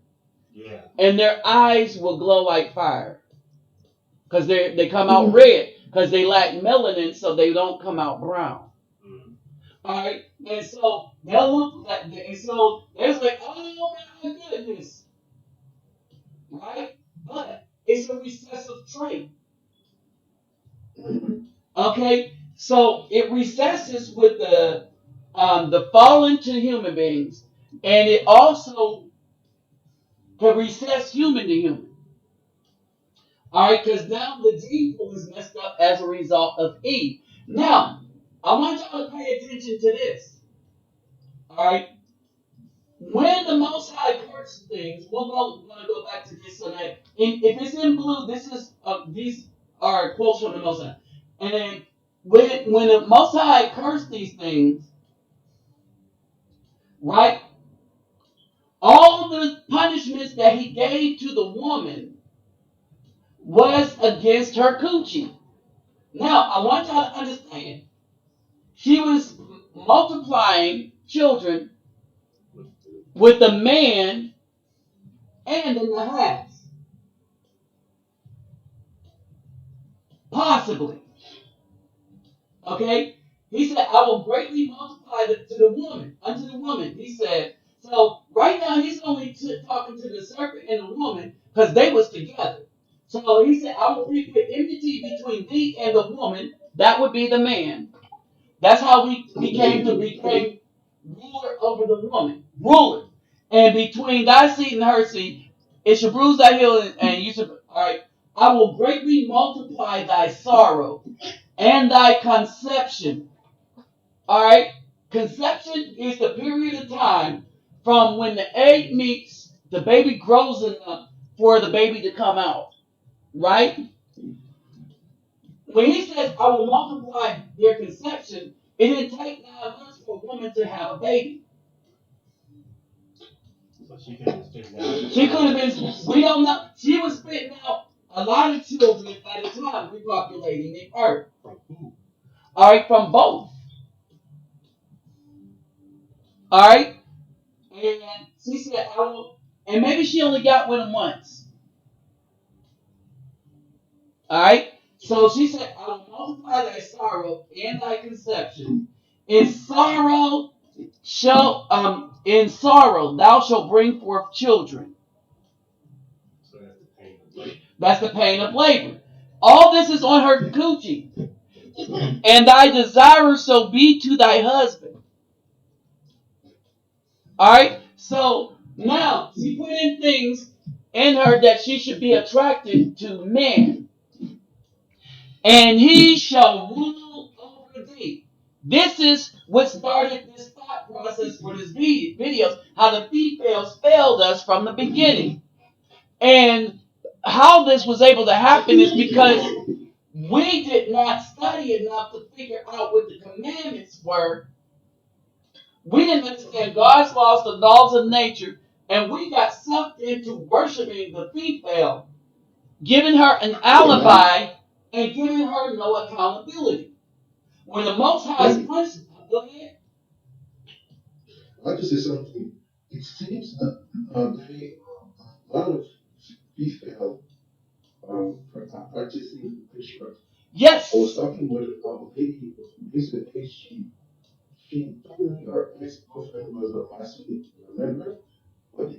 Yeah. and their eyes will glow like fire because they come out red because they lack melanin, so they don't come out brown. Mm-hmm. All right, and so they'll look like, and so it's like, oh my goodness, right? But it's a recessive trait. Okay, so it recesses with the fallen to human beings, and it also can recess human to human. All right, because now the gene pool is messed up as a result of Eve. Now, I want y'all to pay attention to this. All right, when the Most High cursed things, want to go back to this so that if it's in blue, this is these are quotes from the Most High, and when the Most High cursed these things, right? All the punishments that he gave to the woman was against her coochie. Now, I want y'all to understand, she was multiplying children with a man and in the house, possibly. Okay? He said, I will greatly multiply to the woman, unto the woman. He said, so right now he's only talking to the serpent and the woman because they was together. So he said, I will put enmity between thee and the woman. That would be the man. That's how we became ruler over the woman. Ruler. And between thy seed and her seed, it shall bruise thy heel and you shall, all right. I will greatly multiply thy sorrow and thy conception. All right. Conception is the period of time from when the egg meets, the baby grows enough for the baby to come out. Right? When he says, I will multiply their conception, it didn't take 9 months for a woman to have a baby. So she could have spit out. She could have been, we don't know. She was spitting out a lot of children at a time, repopulating the earth. From who? All right, from both. All right? And she said, I will, and maybe she only got with him once. All right? So she said, I will multiply thy sorrow and thy conception. In sorrow in sorrow thou shalt bring forth children. So that's the pain of labor. That's the pain of labor. All this is on her coochie. And thy desire so be to thy husband. Alright? So now she put in things in her that she should be attracted to man. And he shall rule over thee. This is what started this thought process for this video, how the Fefails failed us from the beginning. And how this was able to happen is because we did not study enough to figure out what the commandments were. We didn't understand God's laws, the laws of nature, and we got sucked into worshiping the female, giving her an alibi and giving her no accountability. When the Most High's punishment, go ahead. I just say something. It seems that a lot of female practicing witchcraft. Yes. I was talking with a lady recently. She told me her ex-boyfriend was a Masonic, remember? But,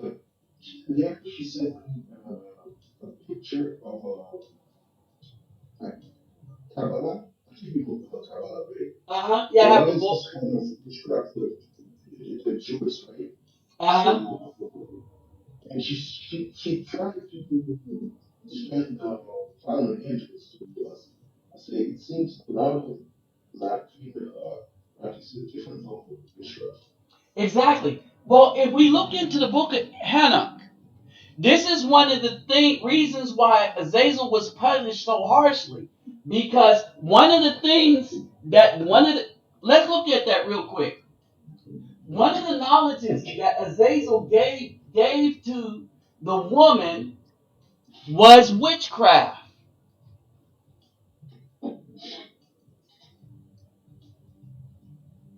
but she sent me a picture of like Kabbalah. I think people call Kabbalah, right? Yeah, I There have a is book. this kind of witchcraft with the Jewish, right? Uh-huh. And she tried to defend fallen angels to us. I say it seems a lot of black people are practicing different form of witchcraft. Exactly. Well, if we look into the book of Hannah, this is one of the reasons why Azazel was punished so harshly. Because one of the things let's look at that real quick. One of the knowledges that Azazel gave to the woman was witchcraft.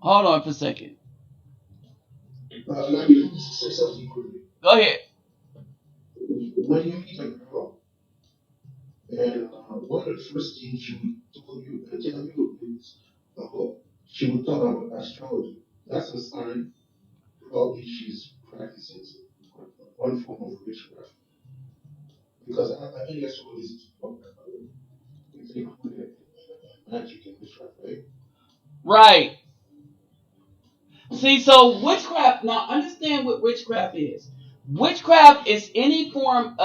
Hold on for a second. Let me say something quickly. Go ahead. When you meet a girl, and one of the first things she would tell you and tell you is, she would talk about astrology. That's a sign probably she's practicing one form of witchcraft. Because I think astrology is it's included magic and witchcraft, right? Right. See, so witchcraft, now understand what witchcraft is. Witchcraft is any form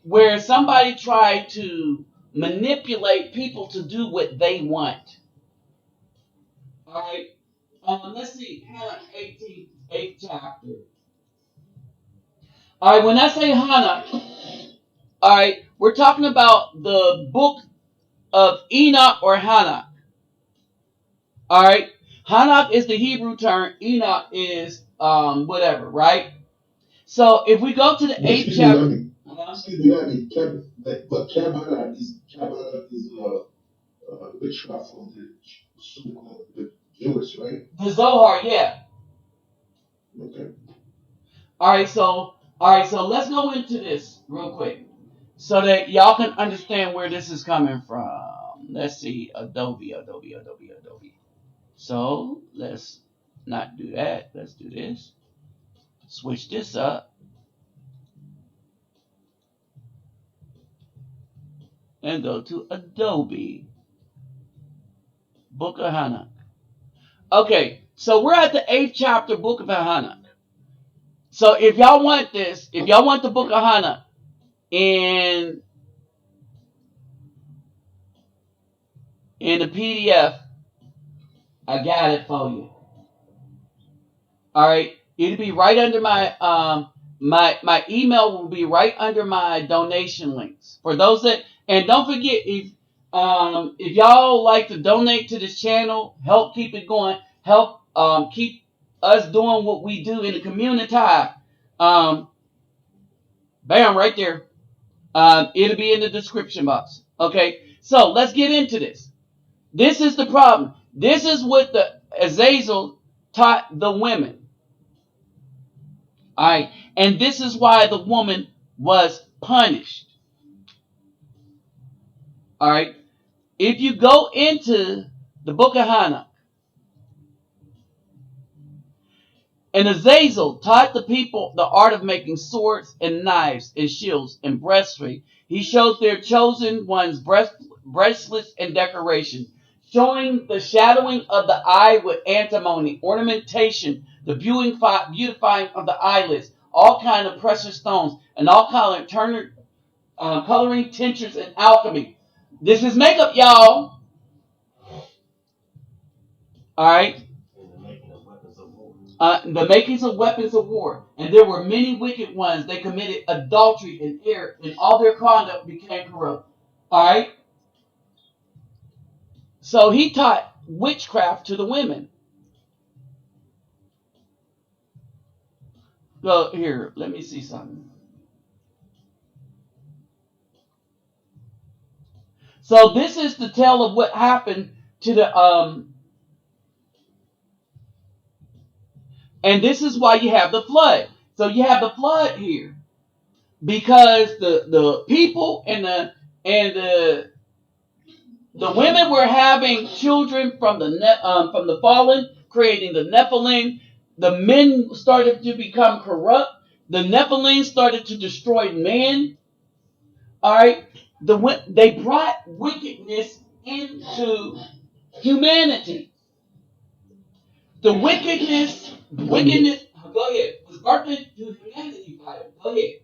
where somebody tried to manipulate people to do what they want. All right. Let's see, Hannah 18th, 8th chapter. All right, when I say Hannah, all right, we're talking about the book of Enoch or Hannah. All right. Hanok is the Hebrew term. Enoch is whatever, right? So if we go to the But eighth excuse me, chapter, Nami. Excuse me, Nami. But Kabbalah is witchcraft from the so-called the Jewish, right? the Zohar, yeah. Okay. All right, so let's go into this real quick so that y'all can understand where this is coming from. Let's see, Adobe. So let's not do that. Let's do this. Switch this up and go to Adobe Book of Hannah. Okay, so we're at the eighth chapter, Book of Hannah. So if y'all want this, if y'all want the Book of Hannah in the PDF, I got it for you. All right, it'll be right under my email will be right under my donation links for those that, and don't forget if y'all like to donate to this channel, help keep it going, help keep us doing what we do in the community. Um, Bam, right there. It'll be in the description box. Okay, so let's get into this. This is the problem. This is what the Azazel taught the women. All right, and this is why the woman was punished. All right, if you go into the book of Hannah And Azazel taught the people the art of making swords and knives and shields and breastplate. He showed their chosen ones bracelets and decoration, showing the shadowing of the eye with antimony, ornamentation, the beautifying of the eyelids, all kind of precious stones, and all kind of coloring, tinctures, and alchemy. This is makeup, y'all. All right. And the making of weapons of war. The makings of weapons of war. And there were many wicked ones. They committed adultery and error, and all their conduct became corrupt. All right. So he taught witchcraft to the women. Well, here, let me see something. So this is the tale of what happened to the and this is why you have the flood. So you have the flood here because the people and the women were having children from the fallen, creating the Nephilim. The men started to become corrupt. The Nephilim started to destroy men. All right, they brought wickedness into humanity. The wickedness. Go ahead. Was brought into humanity by it. Go ahead.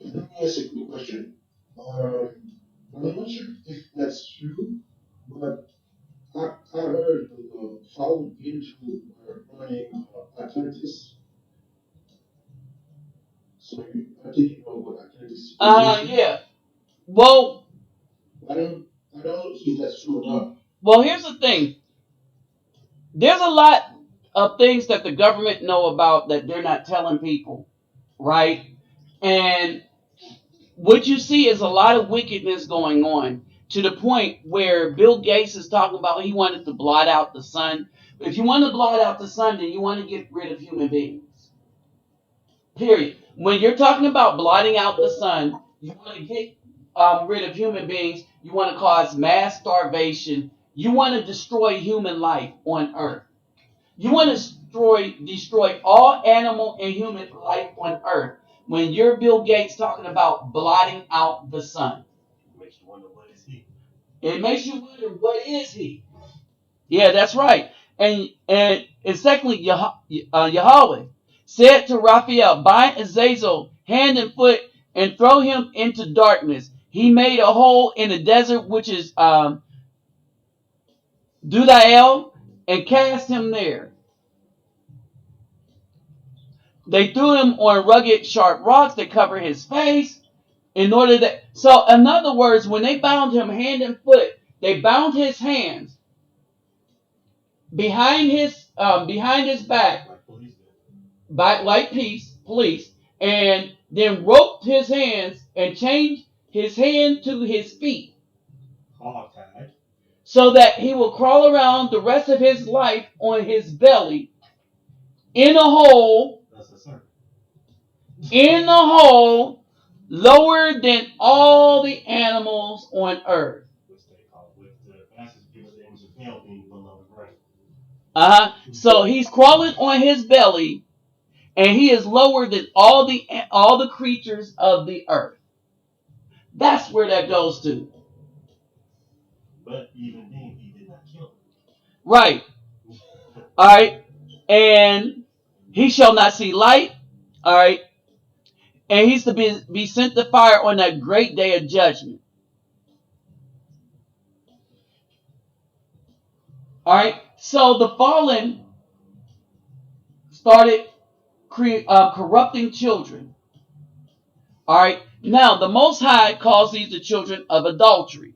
Let me ask you a quick question. Um, I'm not sure if that's true, but I heard the fallen angel were running Atlantis. So I think you know what Atlantis is. Yeah. Well, I don't know if that's true or not. well. Here's the thing. There's a lot of things that the government know about that they're not telling people, right? And what you see is a lot of wickedness going on to the point where Bill Gates is talking about he wanted to blot out the sun. If you want to blot out the sun, then you want to get rid of human beings. Period. When you're talking about blotting out the sun, you want to get rid of human beings. You want to cause mass starvation. You want to destroy human life on Earth. You want to destroy all animal and human life on Earth. When you're Bill Gates talking about blotting out the sun, It makes you wonder what is he. it makes you wonder what is he. Yeah, that's right. And secondly, Yahweh said to Raphael, bind Azazel hand and foot and throw him into darkness. He made a hole in the desert, which is Dudael, and cast him there. They threw him on rugged, sharp rocks that covered his face in order that. So, in other words, when they bound him hand and foot, they bound his hands behind his back, Like police do. like police, and then roped his hands and chained his hand to his feet, Hog tied. so that he will crawl around the rest of his life on his belly in a hole That's a serpent. in a hole lower than all the animals on earth. Which they call with the fastest people the image of hell being below the ground. So he's crawling on his belly, and he is lower than all the creatures of the earth. That's where that goes to. But even then, he did not kill him. Right. All right. And he shall not see light. All right. And he's to be sent to fire on that great day of judgment. All right. So the fallen started corrupting children. All right. Now, the Most High calls these the children of adultery.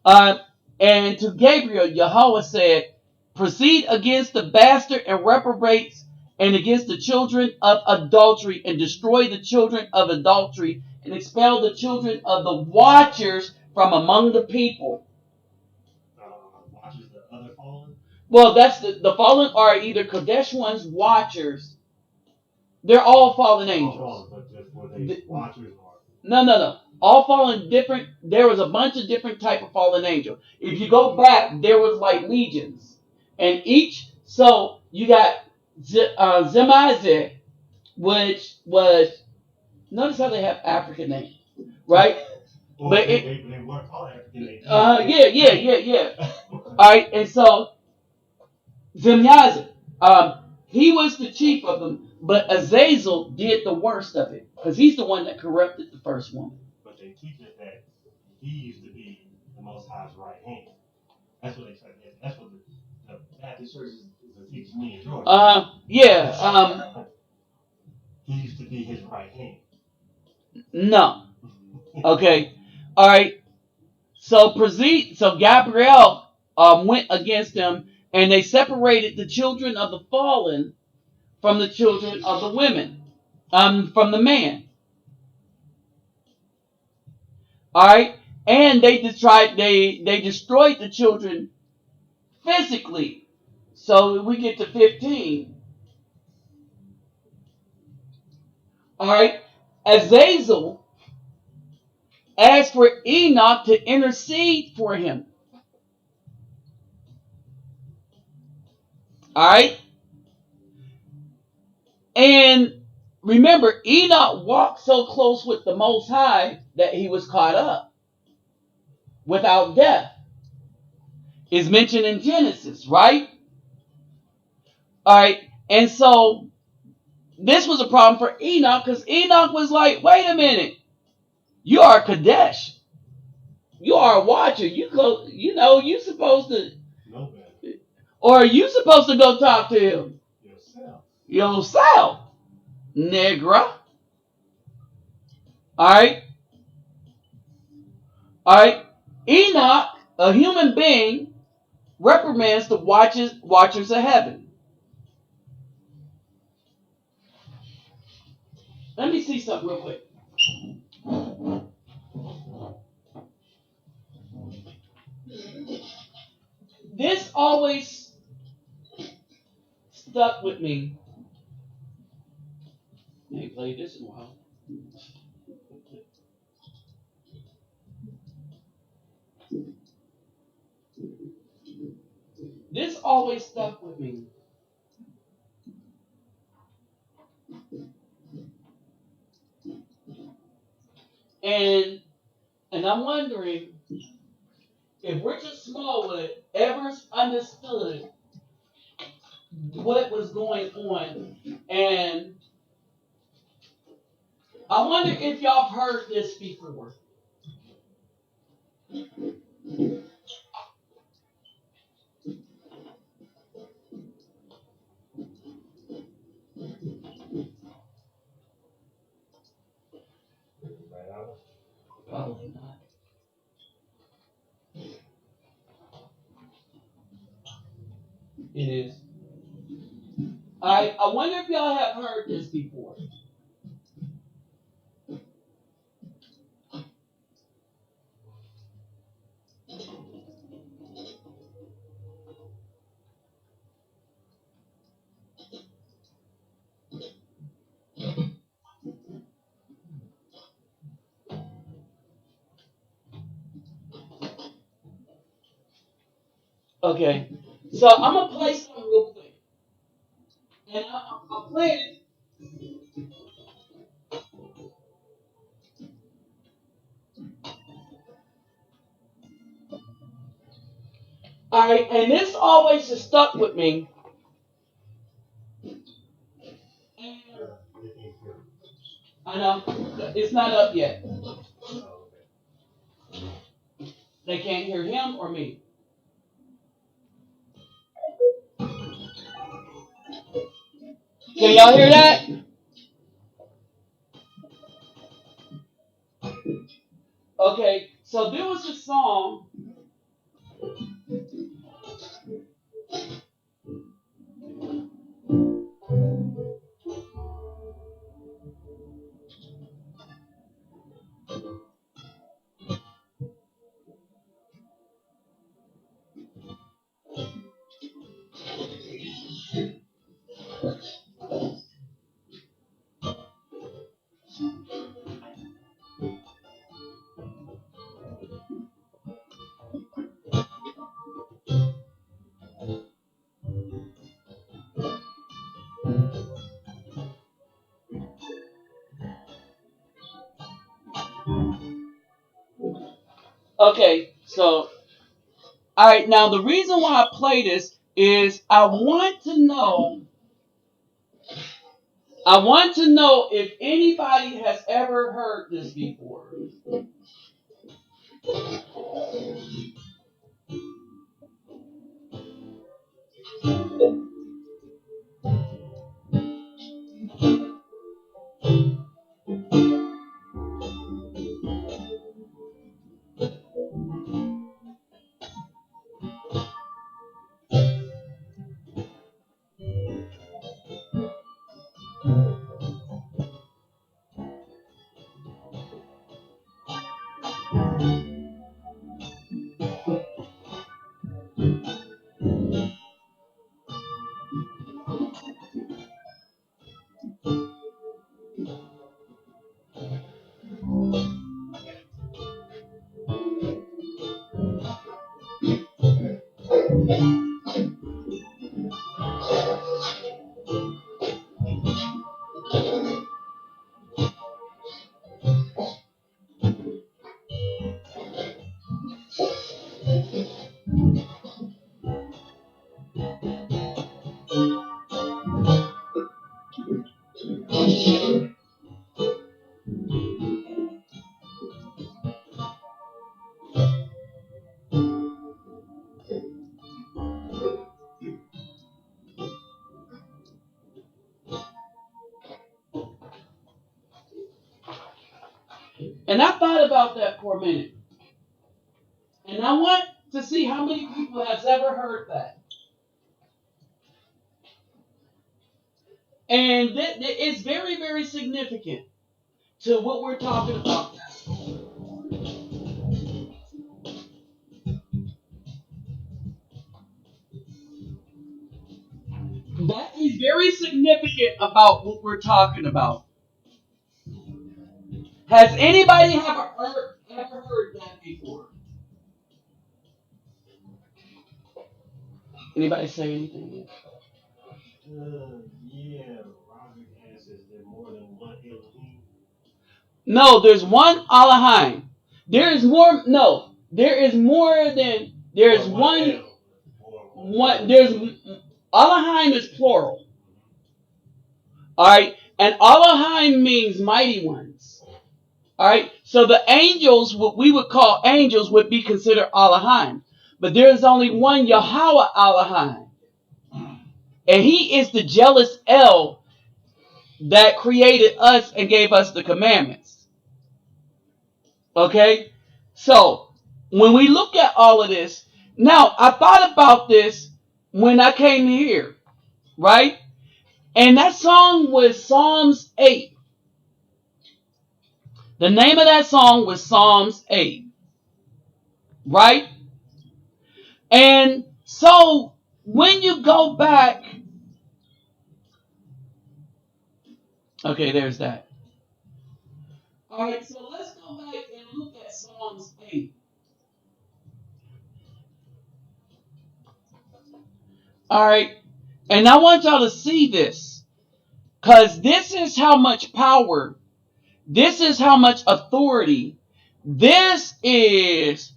Uh, and to Gabriel, Yahweh said, proceed against the bastard and reprobates and against the children of adultery and destroy the children of adultery and expel the children of the watchers from among the people. Watches the other fallen. Well, that's the fallen are either Kodesh ones, watchers. They're all fallen angels. All fallen, but just were they watchers or? No. All fallen different. There was a bunch of different type of fallen angel. If you go back, there was like legions, and each So you got Zemizek, which was, notice how they have African names, right? Or But it, they weren't called African. They yeah. All right, and so Zemyaza, he was the chief of them, but Azazel did the worst of it because he's the one that corrupted the first woman. But they teach us that he used to be the Most High's right hand. That's what they try. That's what the Baptist church is teaching me in Georgia. Yeah, He used to be his right hand. no, okay, all right. So so Gabriel went against them, and they separated the children of the fallen from the children of the women, from the man. All right, and they destroyed the children physically. So we get to 15. All right, Azazel asked for Enoch to intercede for him. All right, and remember, Enoch walked so close with the Most High that he was caught up without death. Is mentioned in Genesis, right? All right, and so this was a problem for Enoch because Enoch was like, "Wait a minute, you are Kadesh, you are a watcher. You go, you supposed to, No better. or are you supposed to go talk to him Yourself. yourself, Negra?" All right, all right. Enoch, a human being, reprimands the watchers of heaven. Let me see something real quick. This always stuck with me. I ain't played this in a while. This always stuck with me. And I'm wondering if Richard Smallwood ever understood what was going on. And I wonder if y'all heard this before. Right out. Probably not. It is. I wonder if y'all have heard this before. Okay. So I'm gonna play something real quick. And I'm playing it. Alright, and this always has stuck with me. And I know it's not up yet. They can't hear him or me. Can y'all hear that? Okay, so there was a song. Okay, so all right. Now the reason why I play this is I want to know. I want to know if anybody has ever heard this before. And I thought about that for a minute, and I want to see how many people has ever heard that. And it's very, very significant to what we're talking about. That is very significant about what we're talking about. Has anybody ever heard that before? Anybody say anything? Yeah, Roger answers there more than one Elohim. No, there's one Alahim. There is more. No, there is more than there's Or one. El, or One there's Alahim is plural. All right, and Alahim means mighty ones. All right, so the angels, what we would call angels, would be considered Alahim, but there is only one Yahweh Alahim, and He is the jealous El that created us and gave us the commandments. Okay, so when we look at all of this, now I thought about this when I came here, right? And that song was Psalms 8. The name of that song was Psalms 8, right? And so when you go back, okay, there's that. All right, so let's go back and look at Psalms 8. All right, and I want y'all to see this because this is how much power, this is how much authority, this is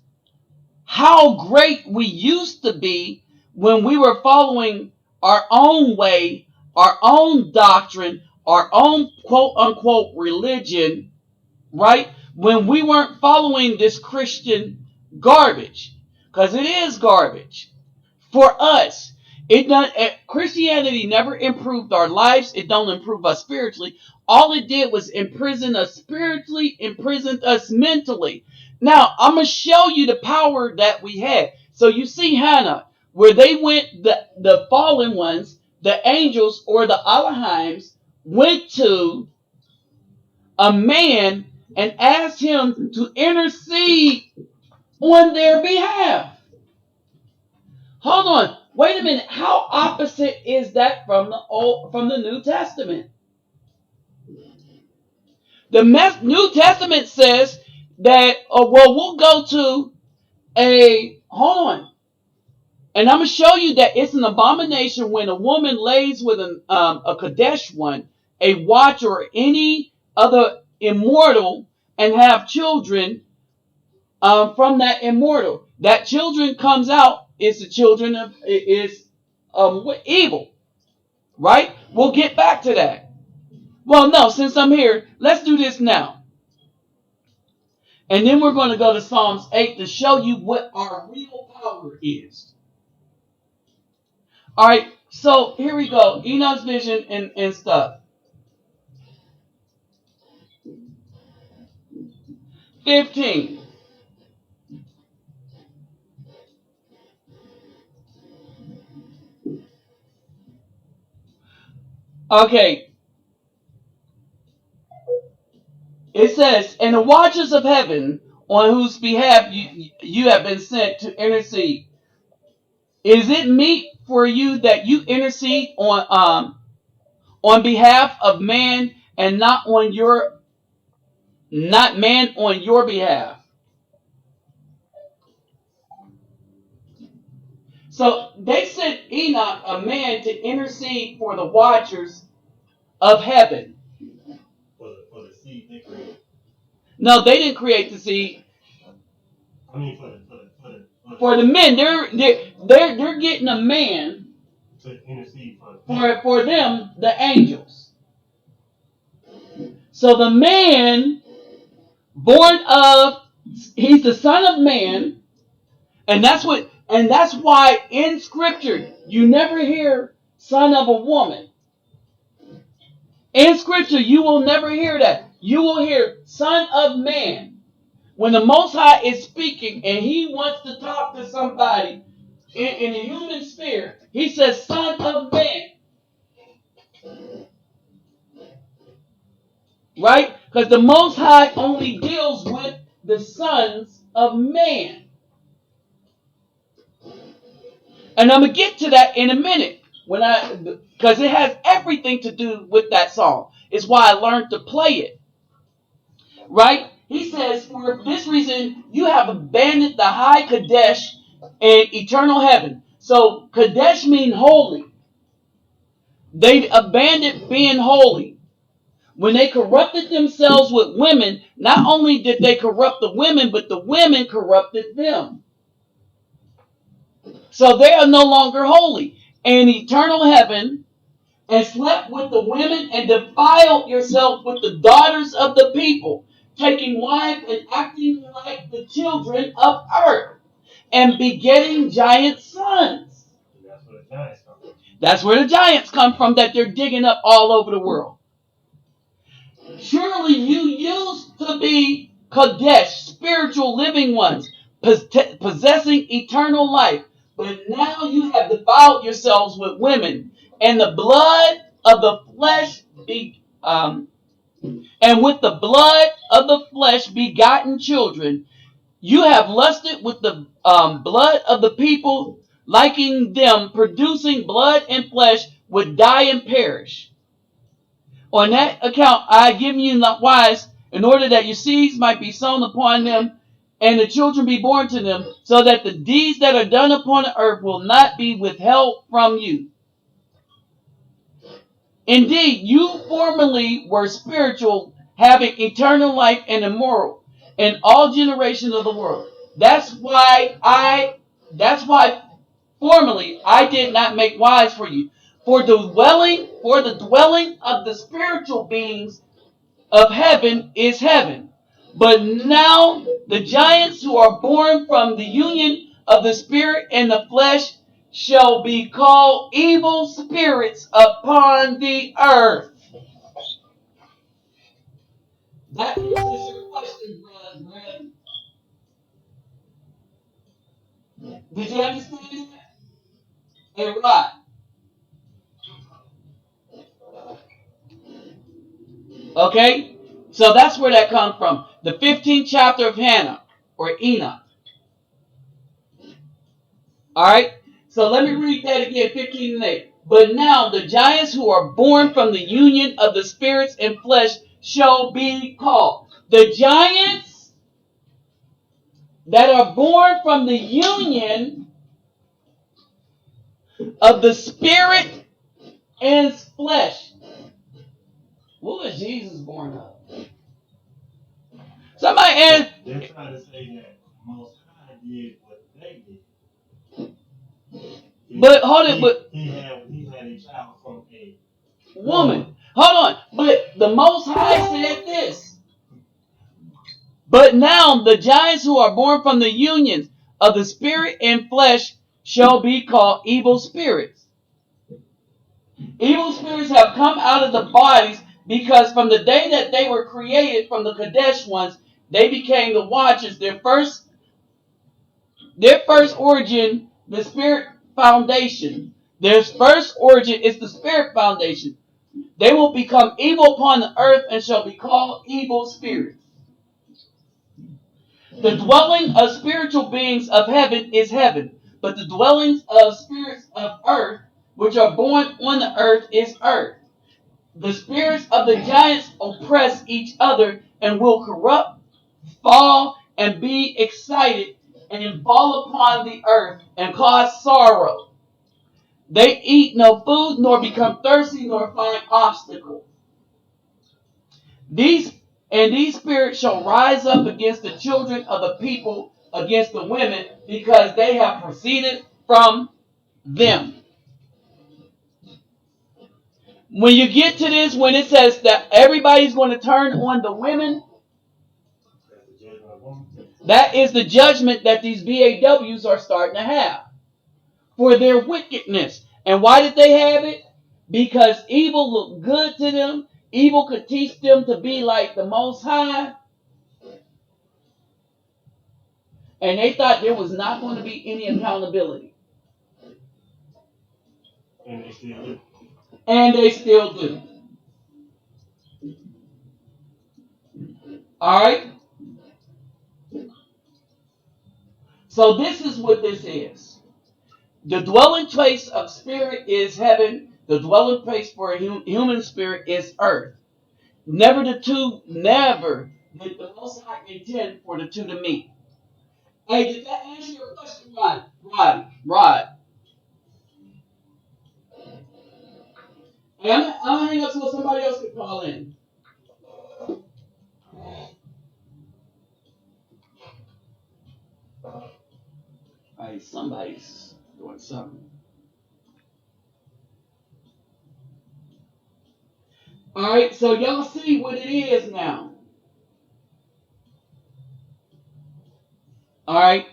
how great we used to be when we were following our own way, our own doctrine, our own quote unquote religion, right? When we weren't following this Christian garbage, because it is garbage for us. Christianity never improved our lives. It don't improve us spiritually. All it did was imprison us spiritually, imprisoned us mentally. Now I'm gonna show you the power that we had. So you see Hannah, where they went, the fallen ones, the angels or the Alahims went to a man and asked him to intercede on their behalf. Hold on. Wait a minute. How opposite is that from the New Testament? The New Testament says that well, we'll go to a hold on, and I'm gonna show you that it's an abomination when a woman lays with a Kadesh one, a watcher, or any other immortal, and have children from that immortal. That children comes out is the children of is evil, right? We'll get back to that. Well, no, since I'm here, let's do this now. And then we're going to go to Psalms 8 to show you what our real power is. All right, so here we go. Enoch's vision and stuff. 15. Okay, it says, and the watchers of heaven on whose behalf you have been sent to intercede. Is it meet for you that you intercede on behalf of man and not man on your behalf? So they sent Enoch, a man, to intercede for the watchers of heaven. For the seed they created. No, they didn't create the seed. I mean For the men, they're getting a man to intercede for them, the angels. So the man born of, he's the son of man, and that's why in scripture you never hear son of a woman. In scripture you will never hear that. You will hear son of man. When the Most High is speaking and he wants to talk to somebody in the human sphere, he says son of man. Right? Because the Most High only deals with the sons of man. And I'm going to get to that in a minute. Because it has everything to do with that song. It's why I learned to play it. Right? He says, for this reason, you have abandoned the high Kadesh and eternal heaven. So, Kadesh means holy. They abandoned being holy. When they corrupted themselves with women, not only did they corrupt the women, but the women corrupted them. So they are no longer holy. And eternal heaven, and slept with the women, and defiled yourself with the daughters of the people, taking wives and acting like the children of earth, and begetting giant sons. That's where the giants come from. That's where the giants come from that they're digging up all over the world. Surely you used to be Kadesh, spiritual living ones, possessing eternal life. But now you have defiled yourselves with women, and the blood of the flesh and with the blood of the flesh begotten children. You have lusted with the blood of the people, liking them, producing blood and flesh would die and perish. On that account, I give you not wives, in order that your seeds might be sown upon them, and the children be born to them, so that the deeds that are done upon the earth will not be withheld from you. Indeed, you formerly were spiritual, having eternal life and immortal in all generations of the world. That's why formerly I did not make wives for you. For the dwelling of the spiritual beings of heaven is heaven. But now the giants who are born from the union of the spirit and the flesh shall be called evil spirits upon the earth. That answers your question, brother. Did you understand that? Hey, Rod. Okay? So that's where that comes from. The 15th chapter of Hannah, or Enoch. Alright? So let me read that again, 15 and 8. But now the giants who are born from the union of the spirits and flesh shall be called. The giants that are born from the union of the spirit and flesh. What was Jesus born of? Somebody asked. They're trying to say that Most High did what they did. But hold it, but he had a child from a woman. Hold on. But the Most High said this. But now the giants who are born from the unions of the spirit and flesh shall be called evil spirits. Evil spirits have come out of the bodies because from the day that they were created from the Kadesh ones, they became the watchers. Their first origin, the spirit foundation. Their first origin is the spirit foundation. They will become evil upon the earth and shall be called evil spirits. The dwelling of spiritual beings of heaven is heaven, but the dwellings of spirits of earth, which are born on the earth, is earth. The spirits of the giants oppress each other and will corrupt, fall, and be excited and fall upon the earth and cause sorrow. They eat no food, nor become thirsty, nor find obstacle. These spirits shall rise up against the children of the people, against the women, because they have proceeded from them. When you get to this, when it says that everybody's going to turn on the women, that is the judgment that these BAWs are starting to have for their wickedness. And why did they have it? Because evil looked good to them. Evil could teach them to be like the Most High. And they thought there was not going to be any accountability. And they still do. And they still do. Alright? So this is what this is. The dwelling place of spirit is heaven. The dwelling place for a human spirit is earth. Never did the Most High intend for the two to meet. Hey, did that answer your question, Rod? Rod. Hey, I'm gonna hang up so somebody else can call in. Alright, somebody's doing something. Alright, so y'all see what it is now. Alright?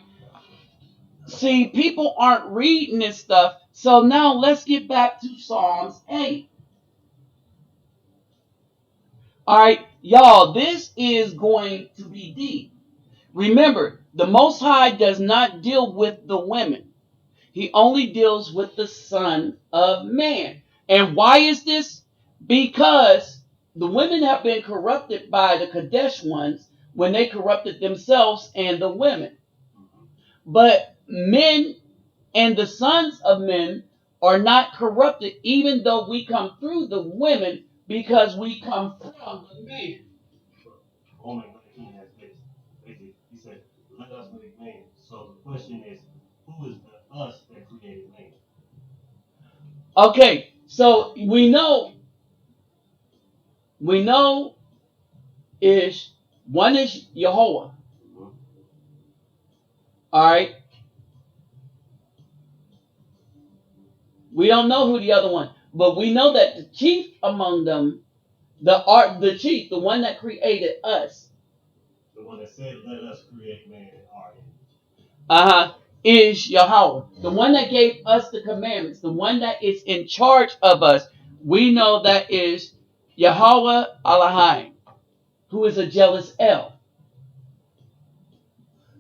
See, people aren't reading this stuff. So now let's get back to Psalms 8. Alright, y'all, this is going to be deep. Remember, the Most High does not deal with the women. He only deals with the Son of Man. And why is this? Because the women have been corrupted by the Kadesh ones when they corrupted themselves and the women. But men and the sons of men are not corrupted, even though we come through the women because we come from the man. Woman like he has basically, he said, let us make man. So the question is, who is the us that created man? Okay, so we know is one is Jehovah. Mm-hmm. All right. We don't know who the other one, but we know that the chief among them, the chief, the one that created us, The one that said, let us create man in our image. is Yahweh, the one that gave us the commandments, the one that is in charge of us. We know that is Yahweh Elohim, who is a jealous El,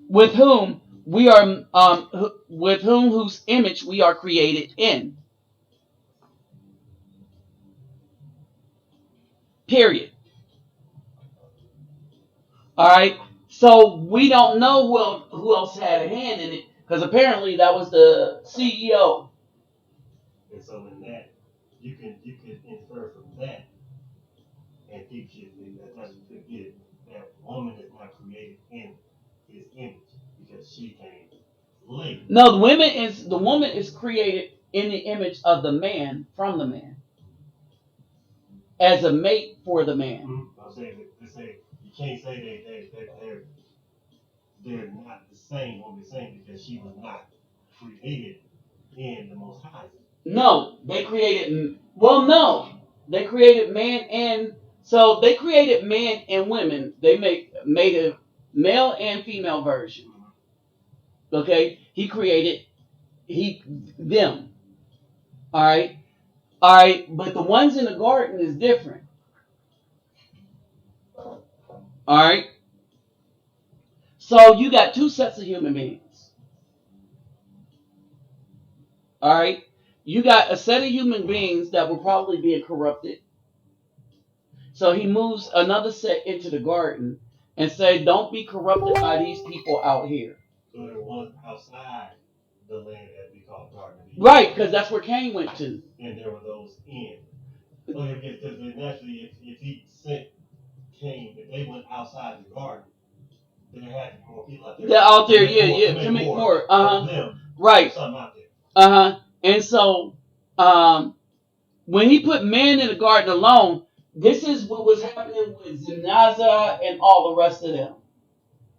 with whom whose image we are created in. Period. All right. So we don't know who else had a hand in it because apparently that was the CEO. And so in that, you can infer from that, and people should think that that's what they get, that woman is not created in his image because she came later. No, the woman is created in the image of the man from the man as a mate for the man. Mm-hmm. I'm saying they say you can't say they're they're not the same what we're saying because she was not created in the Most High's image. No, they created. Well, no, they created man and so they created man and women. They made a male and female version. Okay, he created he them. All right, all right, but the ones in the garden is different. All right, so you got two sets of human beings. All right, you got a set of human beings that were probably being corrupted. So he moves another set into the garden and say, "Don't be corrupted by these people out here." So there was outside the land that we call Garden of Eden. Right, because that's where Cain went to. And there were those in. So because naturally, if he sent Cain, if they went outside the garden, there had to be more people out there. They're out there, To make more. Them. Right. Something out there. And so, when he put man in the garden alone, this is what was happening with Zinaza and all the rest of them.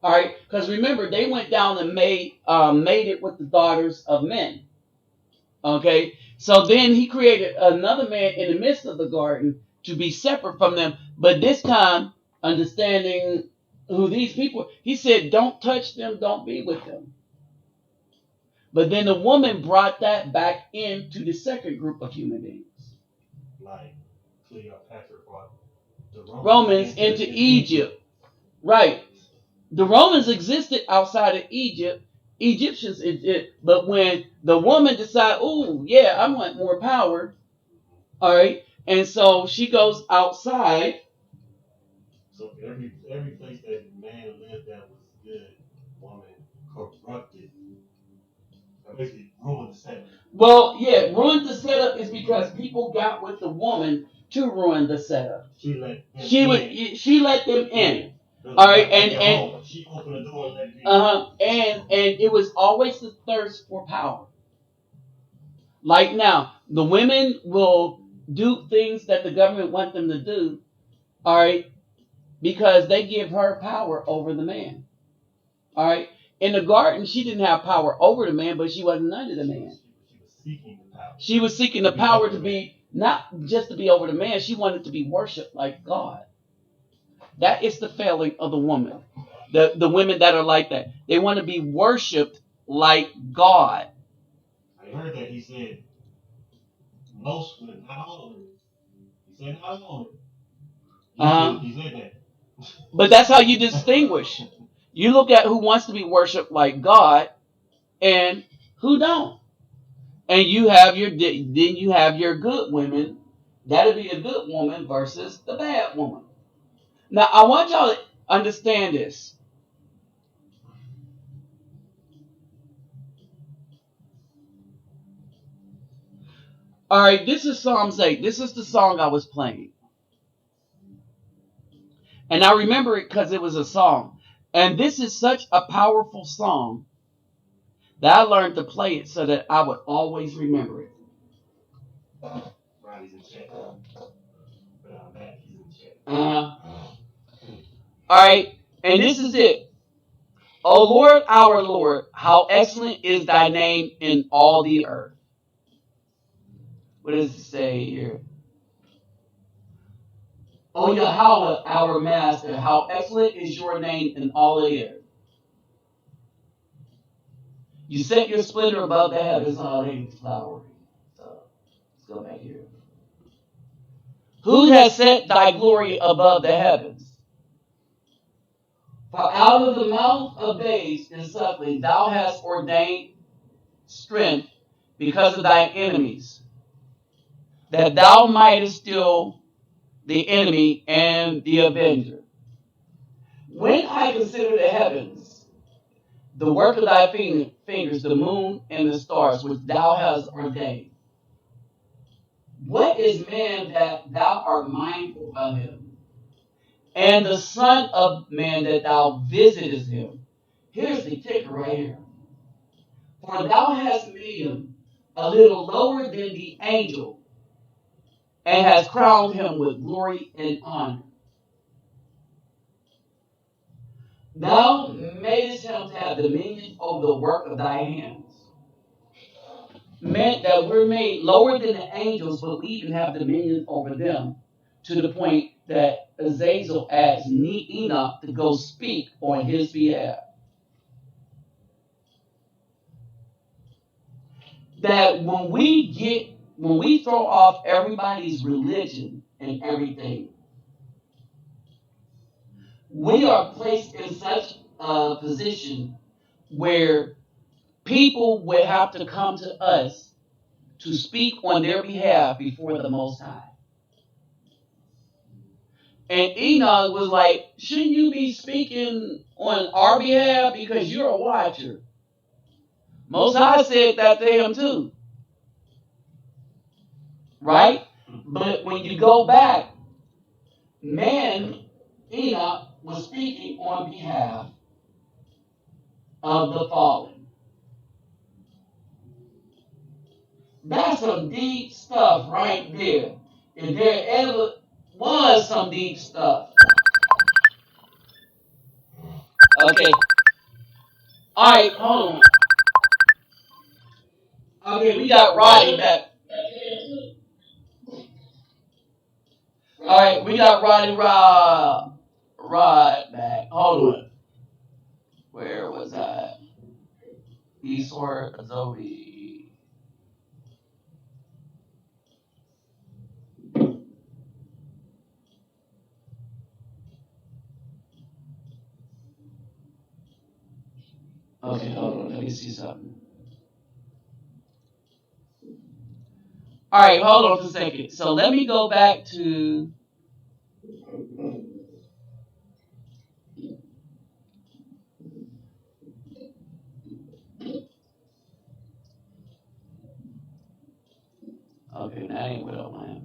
All right, because remember they went down and made it with the daughters of men. Okay, so then he created another man in the midst of the garden to be separate from them, but this time understanding who these people, he said, "Don't touch them, don't be with them." But then the woman brought that back into the second group of human beings. Like Cleopatra brought the Romans into Egypt. Right. The Romans existed outside of Egypt. Egyptians, but when the woman decided, "Oh yeah, I want more power," all right, and so she goes outside. So every place that man lived that was good, woman corrupted. Basically ruined the setup. Well, yeah, ruined the setup is because people got with the woman to ruin the setup. She let them she let them in. All right, and she opened the door and let them in. And it was always the thirst for power. Like now, the women will do things that the government want them to do. All right, because they give her power over the man. All right. In the garden, she didn't have power over the man, but she wasn't under the man. She was seeking the power. She was seeking the power to be not just to be over the man. She wanted to be worshipped like God. That is the failing of the woman. The women that are like that, they want to be worshipped like God. I heard that he said most women, not all of them. He said not all of them. He said that. But that's how you distinguish. You look at who wants to be worshipped like God and who don't. And you have your good women. That'll be the good woman versus the bad woman. Now I want y'all to understand this. All right, this is Psalms 8. This is the song I was playing. And I remember it because it was a song. And this is such a powerful song that I learned to play it so that I would always remember it. Riley's in chat. But Matt, he's in chat. All right, and this is it. O Lord, our Lord, how excellent is thy name in all the earth. What does it say here? O Yahweh, our Master, how excellent is your name in all the earth. You set your splendor above the heavens, all things flowery. So let's go back here. Who has set thy glory above the heavens? For out of the mouth of babes and suckling thou hast ordained strength because of thy enemies, that thou mightest still the enemy and the avenger. When I consider the heavens, the work of thy fingers, the moon and the stars which thou hast ordained, what is man that thou art mindful of him, and the son of man that thou visitest him? Here's the kicker right here. For thou hast made him a little lower than the angel, and hast crowned him with glory and honor. Thou madest him to have dominion over the work of thy hands. Meant that we're made lower than the angels, but we even have dominion over them to the point that Azazel asks Enoch to go speak on his behalf. That when we throw off everybody's religion and everything, we are placed in such a position where people would have to come to us to speak on their behalf before the Most High. And Enoch was like, shouldn't you be speaking on our behalf because you're a watcher? Most High said that to him too, right? But when you go back, man, Enoch was speaking on behalf of the fallen. That's some deep stuff right there. If there ever was some deep stuff. Okay. All right, hold on. Okay, we got Roddy back. All right, we got Rod back. Hold on. Where was I? Esor Azobi. Okay, hold on. Let me see something. All right, hold on for a second. So let me go back to. Okay, that ain't what I want.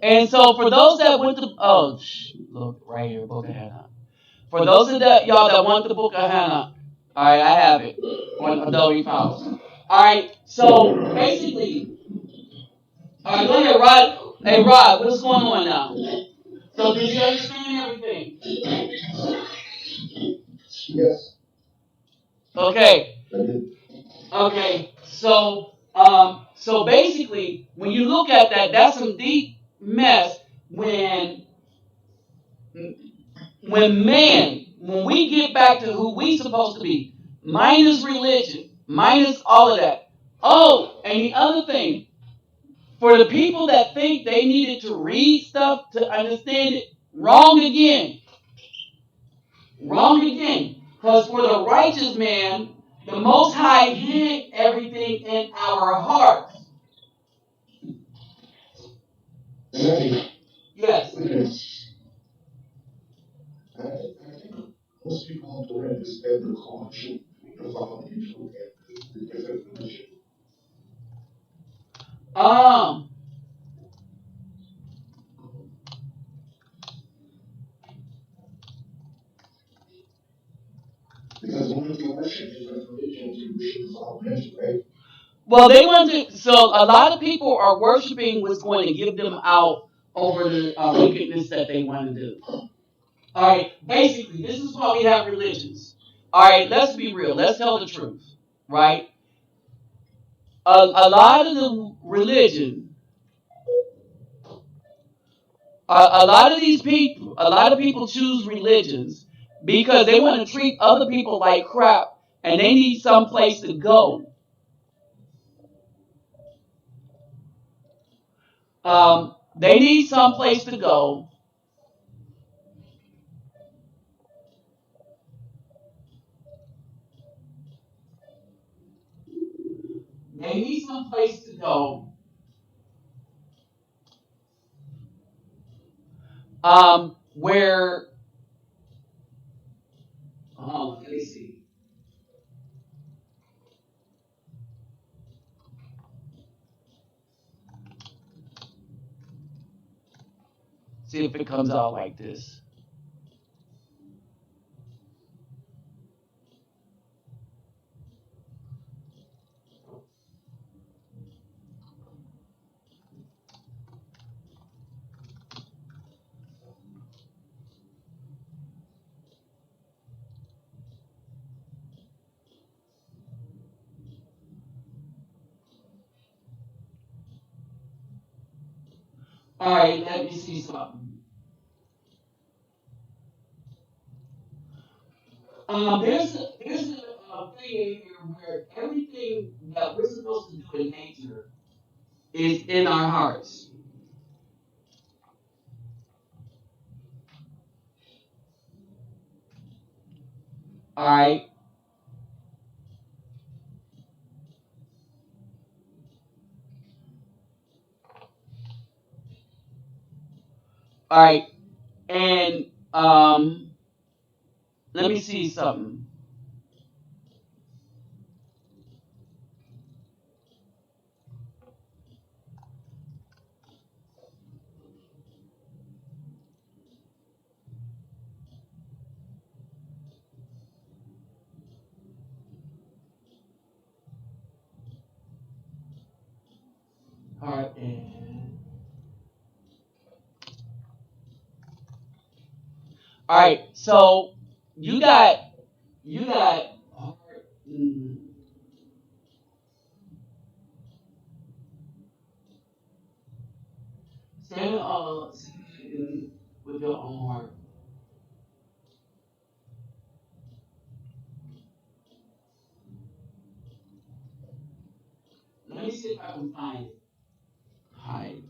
And so for those that went to look right here, Book of Hannah. For those of that y'all that want the Book of Hannah, all right, I have it on Adobe Files. All right, so basically, all right, go ahead, Rod. Hey, Rod, what's going on now? So did you understand everything? Yes. Okay. Okay. So basically, when you look at that, that's some deep mess. When we get back to who we supposed to be, minus religion, minus all of that. Oh, and the other thing, for the people that think they needed to read stuff to understand it, wrong again. Wrong again. Because for the righteous man, the Most High hid everything in our hearts. Yes. I think most people don't understand the culture of our people and the different religion. Um. Because when you worship different religions, you worship our religion, right? Well, they wanted to. So a lot of people are worshiping what's going to give them out over the wickedness that they want to do. All right. Basically, this is why we have religions. All right. Let's be real. Let's tell the truth. Right. A lot of the religion, a lot of these people, a lot of people choose religions because they want to treat other people like crap, and they need some place to go. They need some place to go. They need some place to go. Where let me see. See if it comes out like this. All right, let me see something. There's a thing in here where everything that we're supposed to do in nature is in our hearts. All right, all right, and let me see something. All right, and all right. So you got you got heart. Stand with your own heart. Let me see if I can find it. Hide.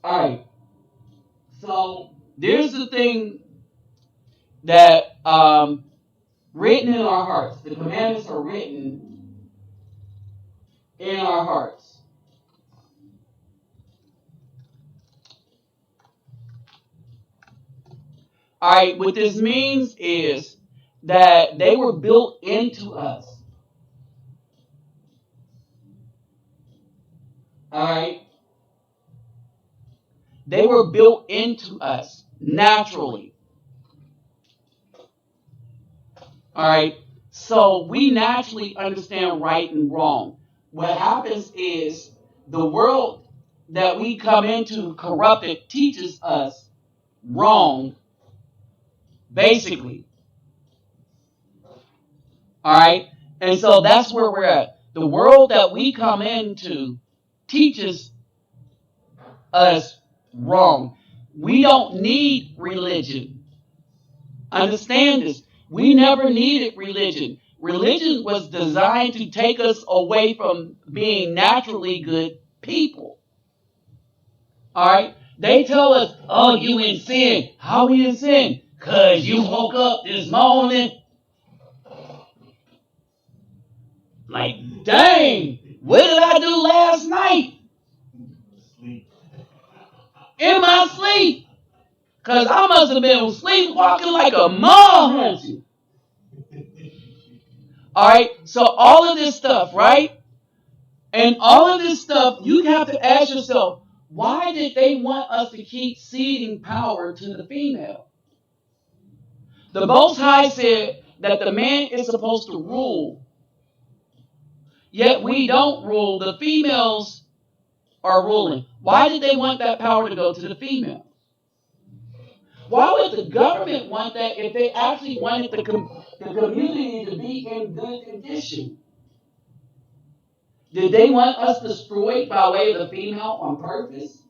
All right. So there's the thing that written in our hearts. The commandments are written in our hearts. All right. What this means is that they were built into us. All right. They were built into us naturally. All right. So we naturally understand right and wrong. What happens is the world that we come into corrupted teaches us wrong, basically. All right. And so that's where we're at. The world that we come into teaches us wrong. We don't need religion. Understand this. We never needed religion. Religion was designed to take us away from being naturally good people. All right? They tell us, oh, you in sin. How we in sin? Because you woke up this morning like, dang, what did I do last night Sleep. in my sleep? Because I must have been sleepwalking like a mom, honey. All right? So all of this stuff, right? And all of this stuff, you have to ask yourself, why did they want us to keep ceding power to the female? The Most High said that the man is supposed to rule, yet we don't rule. The females are ruling. Why did they want that power to go to the female? Why would the government want that if they actually wanted the community to be in good condition? Did they want us destroyed by way of the female on purpose?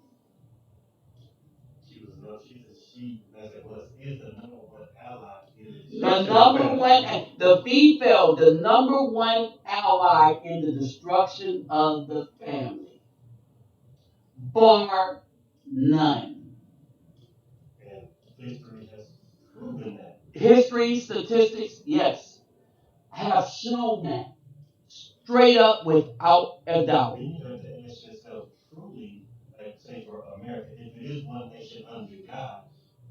She was no, she's a she, as it was, is the number one ally in the The destruction of the number family. one, the female, the number one ally in the destruction of the family, bar none. And history has proven that. History, statistics, yes, have shown that straight up without a doubt. Then you have to ask yourself, truly, like say for America, if it is one nation under God,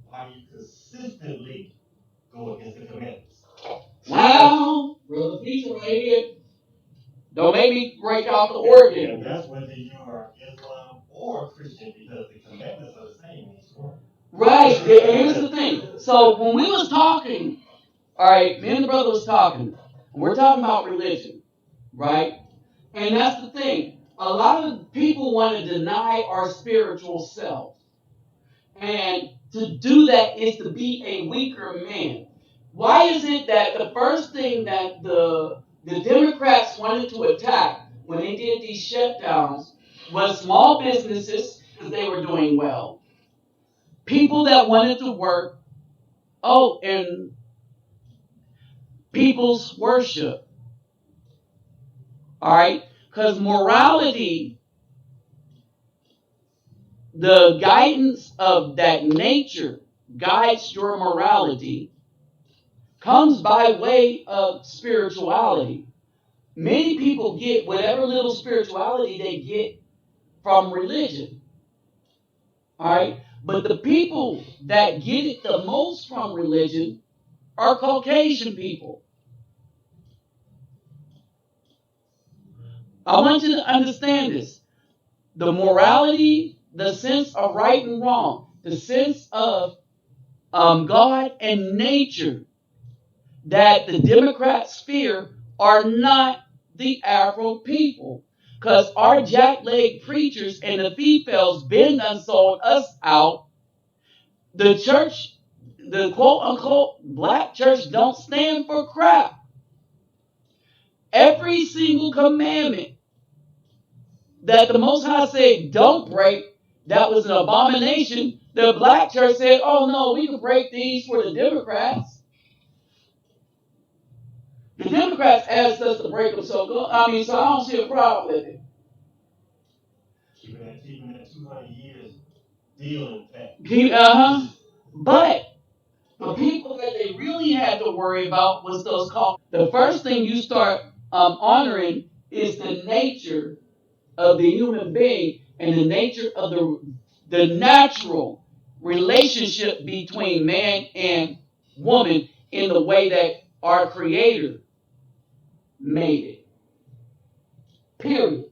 why do you consistently go against the commandments? Well, brother Peter right here, don't make me break out the And organ. that's whether you are Islam or Christian, because the commandments are the same in each one. Right, here's the thing. So when we was talking, all right, me and the brother was talking, and we're talking about religion, right? And that's the thing. A lot of people want to deny our spiritual self. And to do that is to be a weaker man. Why is it that the first thing that the Democrats wanted to attack when they did these shutdowns was small businesses because they were doing well, people that wanted to work, oh, and people's worship, all right? Because morality, the guidance of that nature guides your morality, comes by way of spirituality. Many people get whatever little spirituality they get from religion, all right? But the people that get it the most from religion are Caucasian people. I want you to understand this. The morality, the sense of right and wrong, the sense of God and nature that the Democrats fear are not the Afro people. Because our jackleg preachers and the Fefails been done sold us out. The church, the quote unquote black church, don't stand for crap. Every single commandment that the Most High said don't break, that was an abomination. The black church said, oh no, we can break these for the Democrats. The Democrats asked us to break them, so I don't see a problem with it. Keeping that 200 years deal intact. Uh huh. But the people that they really had to worry about was those Caucasians. The first thing you start honoring is the nature of the human being and the nature of the natural relationship between man and woman in the way that our Creator made it. Period.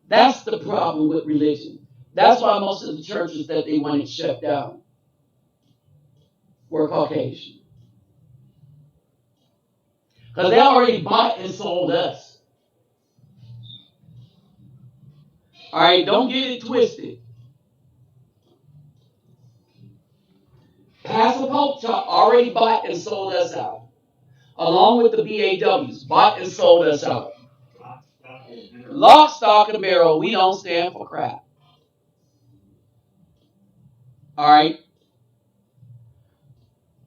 That's the problem with religion. That's why most of the churches that they wanted shut down were Caucasian. Because they already bought and sold us. All right, don't get it twisted. Pastor Pope already bought and sold us out, along with the BAWs, bought and sold us out. Lock, stock, and barrel, we don't stand for crap. All right.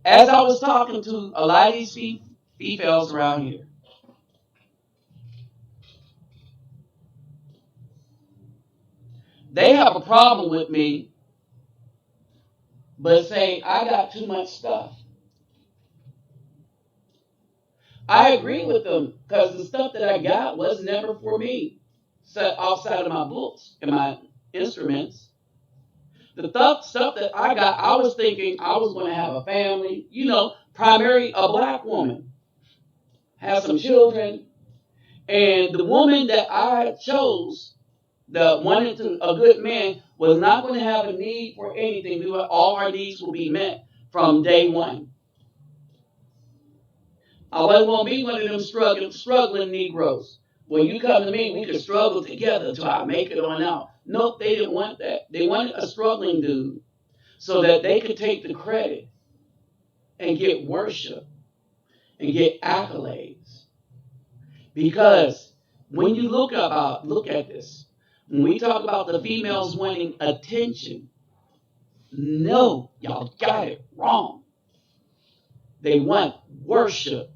As I was talking to a lot of these females around here, they have a problem with me, but say I got too much stuff. I agree with them because the stuff that I got was never for me. Set outside of my books and my instruments. The stuff that I got, I was thinking I was going to have a family, primary a black woman, have some children, and the woman that I chose, the wanted to a good man, was not going to have a need for anything. All our needs will be met from day one. I wasn't going to be one of them struggling Negroes. When you come to me, we can struggle together until I make it on out. Nope, they didn't want that. They wanted a struggling dude so that they could take the credit and get worship and get accolades. Because when you look at this, when we talk about the females wanting attention, no, y'all got it wrong. They want worship.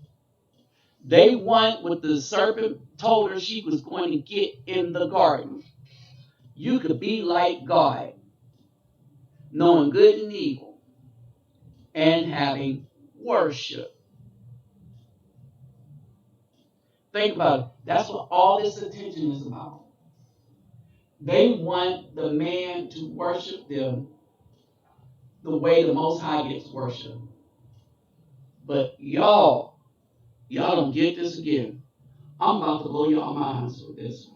They want what the serpent told her she was going to get in the garden. You could be like God, knowing good and evil, and having worship. Think about it. That's what all this attention is about. They want the man to worship them the way the Most High gets worship. But y'all don't get this again. I'm about to blow y'all minds with this.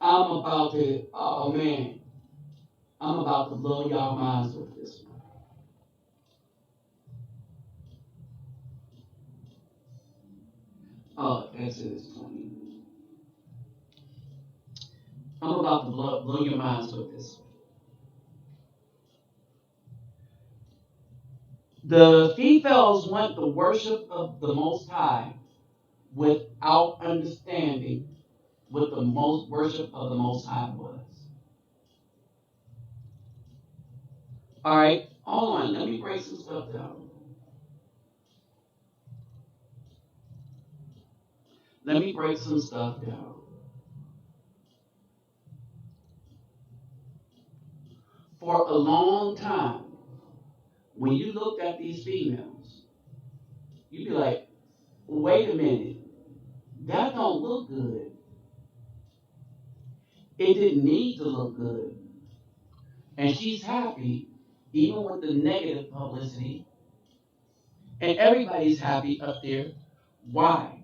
I'm about to, oh man, I'm about to blow y'all minds with this one. Oh, Exodus 20. I'm about to blow your minds with this one. The Fefails want the worship of the Most High without understanding what the most worship of the Most High was. All right, hold on. Let me break some stuff down. Let me break some stuff down. For a long time, when you looked at these females, you'd be like, wait a minute, that don't look good. It didn't need to look good. And she's happy, even with the negative publicity. And everybody's happy up there. Why?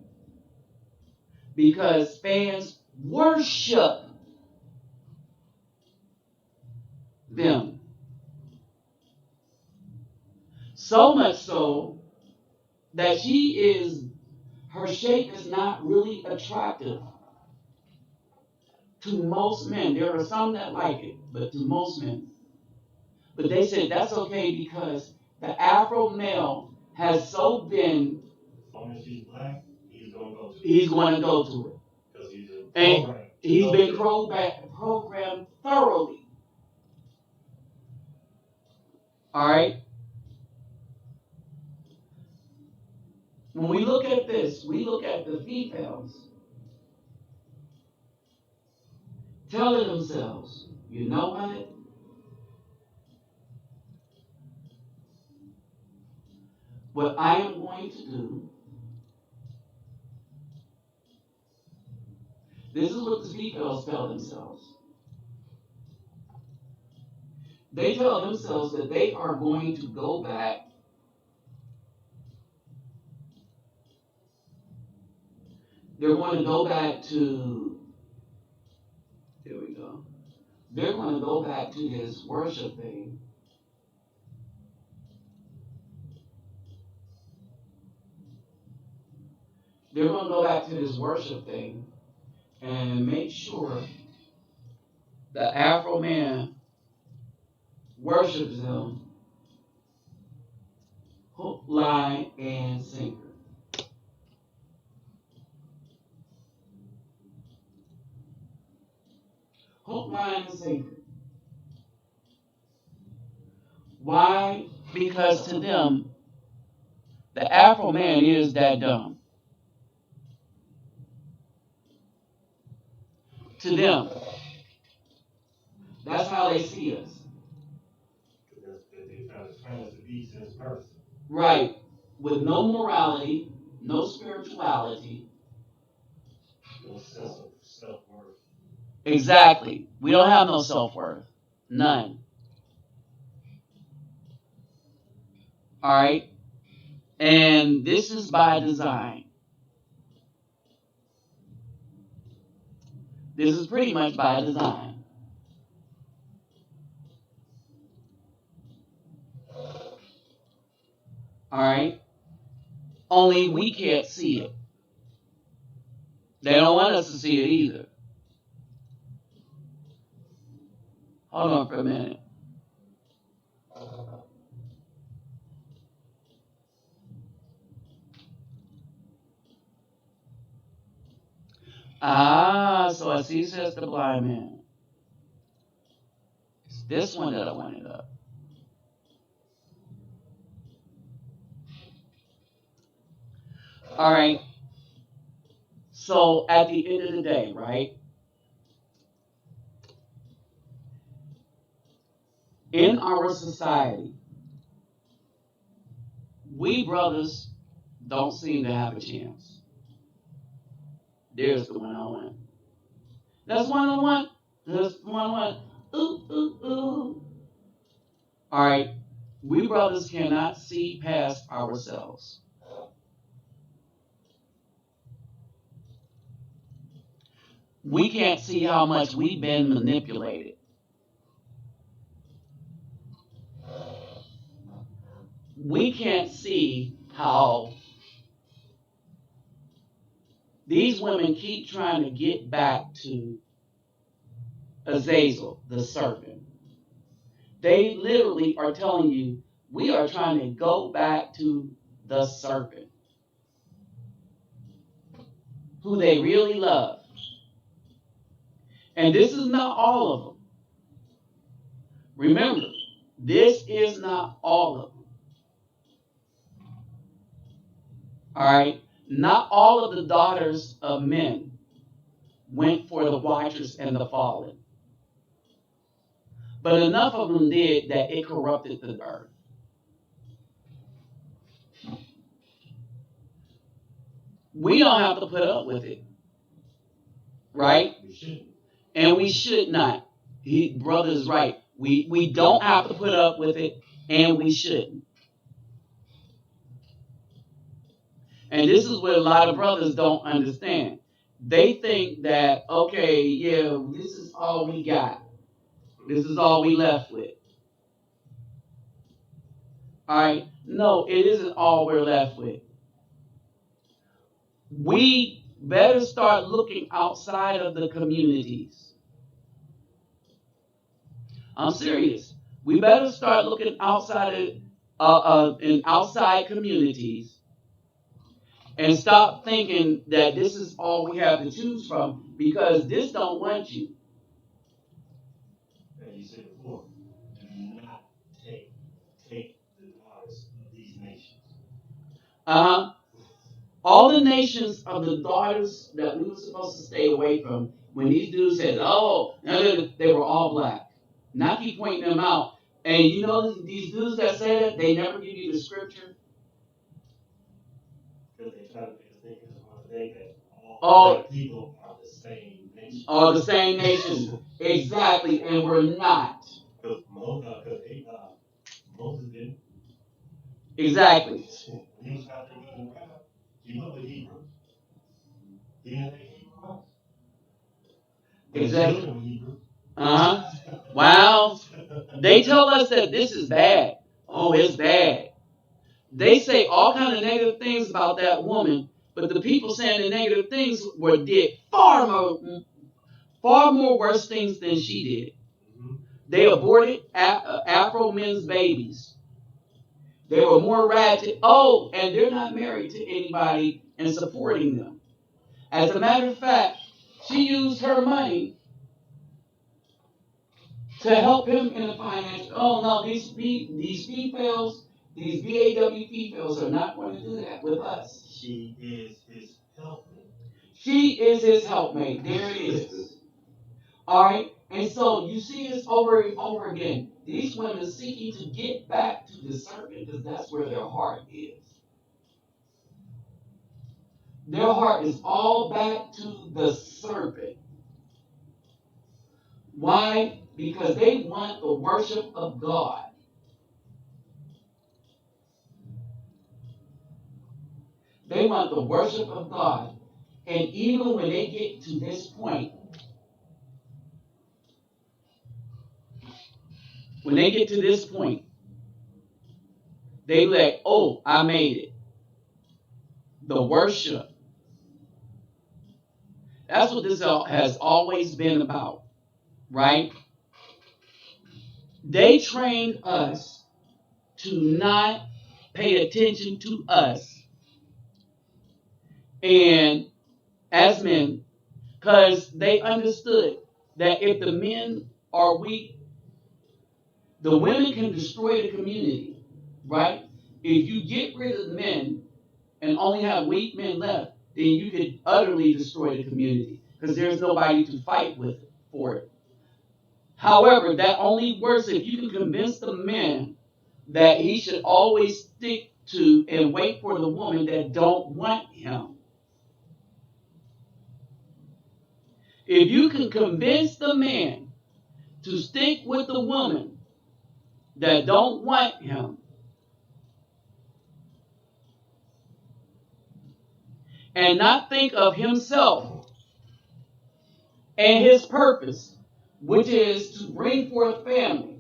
Because fans worship them. So much so that her shape is not really attractive to most men. There are some that like it, but to most men. But they said that's okay because the Afro male has so been. As long as she's black, he's gonna go to it. He's going to go to it. Because he's a And program. he's been programmed thoroughly. All right. When we look at this, we look at the females telling themselves, you know what? What I am going to do, this is what the females tell themselves. They tell themselves that they are going to go back. They're going to go back to, here we go. They're going to go back to this worship thing. They're going to go back to this worship thing and make sure the Afro man worships them hook, line, and sinker. Hook, line, and sinker. Why? Because to them, the Afro man is that dumb. To them, that's how they see us. Because they try to train us to be since birth. Right. With no morality, no spirituality. No sense of self-worth. Exactly. We don't have no self worth. None. All right. And this is by design. This is pretty much by design. All right. Only we can't see it. They don't want us to see it either. Hold on for a minute. Ah, so I see, says the blind man. It's this one that I wanted up. All right. So at the end of the day, right? In our society, we brothers don't seem to have a chance. There's the 101. That's 101. That's 101. Ooh, ooh, ooh. All right. We brothers cannot see past ourselves. We can't see how much we've been manipulated. We can't see how these women keep trying to get back to Azazel, the serpent. They literally are telling you We are trying to go back to the serpent, who they really love. And this is not all of them. Remember, this is not all of them. All right? Not all of the daughters of men went for the watchers and the fallen. But enough of them did that it corrupted the earth. We don't have to put up with it, right? We shouldn't. And we should not. Brother is right. We don't have to put up with it, and we shouldn't. And this is what a lot of brothers don't understand. They think that, okay, yeah, this is all we got. This is all we left with. All right? No, it isn't all we're left with. We better start looking outside of the communities. I'm serious. We better start looking outside in outside communities and stop thinking that this is all we have to choose from, because this don't want you. As you said before, do not take the daughters of these nations. Uh-huh. All the nations of the daughters that we were supposed to stay away from, when these dudes said, oh, they were all black. Now I keep pointing them out. And you know these dudes that say that, they never give you the scripture. Because they try to make us think as one thing that all Oh, black people are the same nation. Are the same nation. Exactly, and we're not. Because Moses didn't. Exactly. When he was out there running around, he went with Hebrews. He didn't take Hebrews. But his Exactly. children were Hebrews. Uh-huh. Wow. They tell us that this is bad. Oh, it's bad. They say all kind of negative things about that woman, but the people saying the negative things did far more worse things than she did. Mm-hmm. They aborted Afro men's babies. They were more ratchet. Oh, and they're not married to anybody and supporting them. As a matter of fact, she used her money to help him in the financial. Oh no, these Fefails, these BAW Fefails are not going to do that with us. She is his helpmate. She is his helpmate. There it is. All right, and so you see this over and over again. These women seeking to get back to the serpent because that's where their heart is. Their heart is all back to the serpent. Why? Because they want the worship of God. They want the worship of God. And even when they get to this point, when they get to this point, they like, oh, I made it. The worship. That's what this has always been about, right? They trained us to not pay attention to us and as men, because they understood that if the men are weak, the women can destroy the community, right? If you get rid of the men and only have weak men left, then you could utterly destroy the community because there's nobody to fight with for it. However, that only works if you can convince the man that he should always stick to and wait for the woman that don't want him. If you can convince the man to stick with the woman that don't want him and not think of himself and his purpose, which is to bring forth family,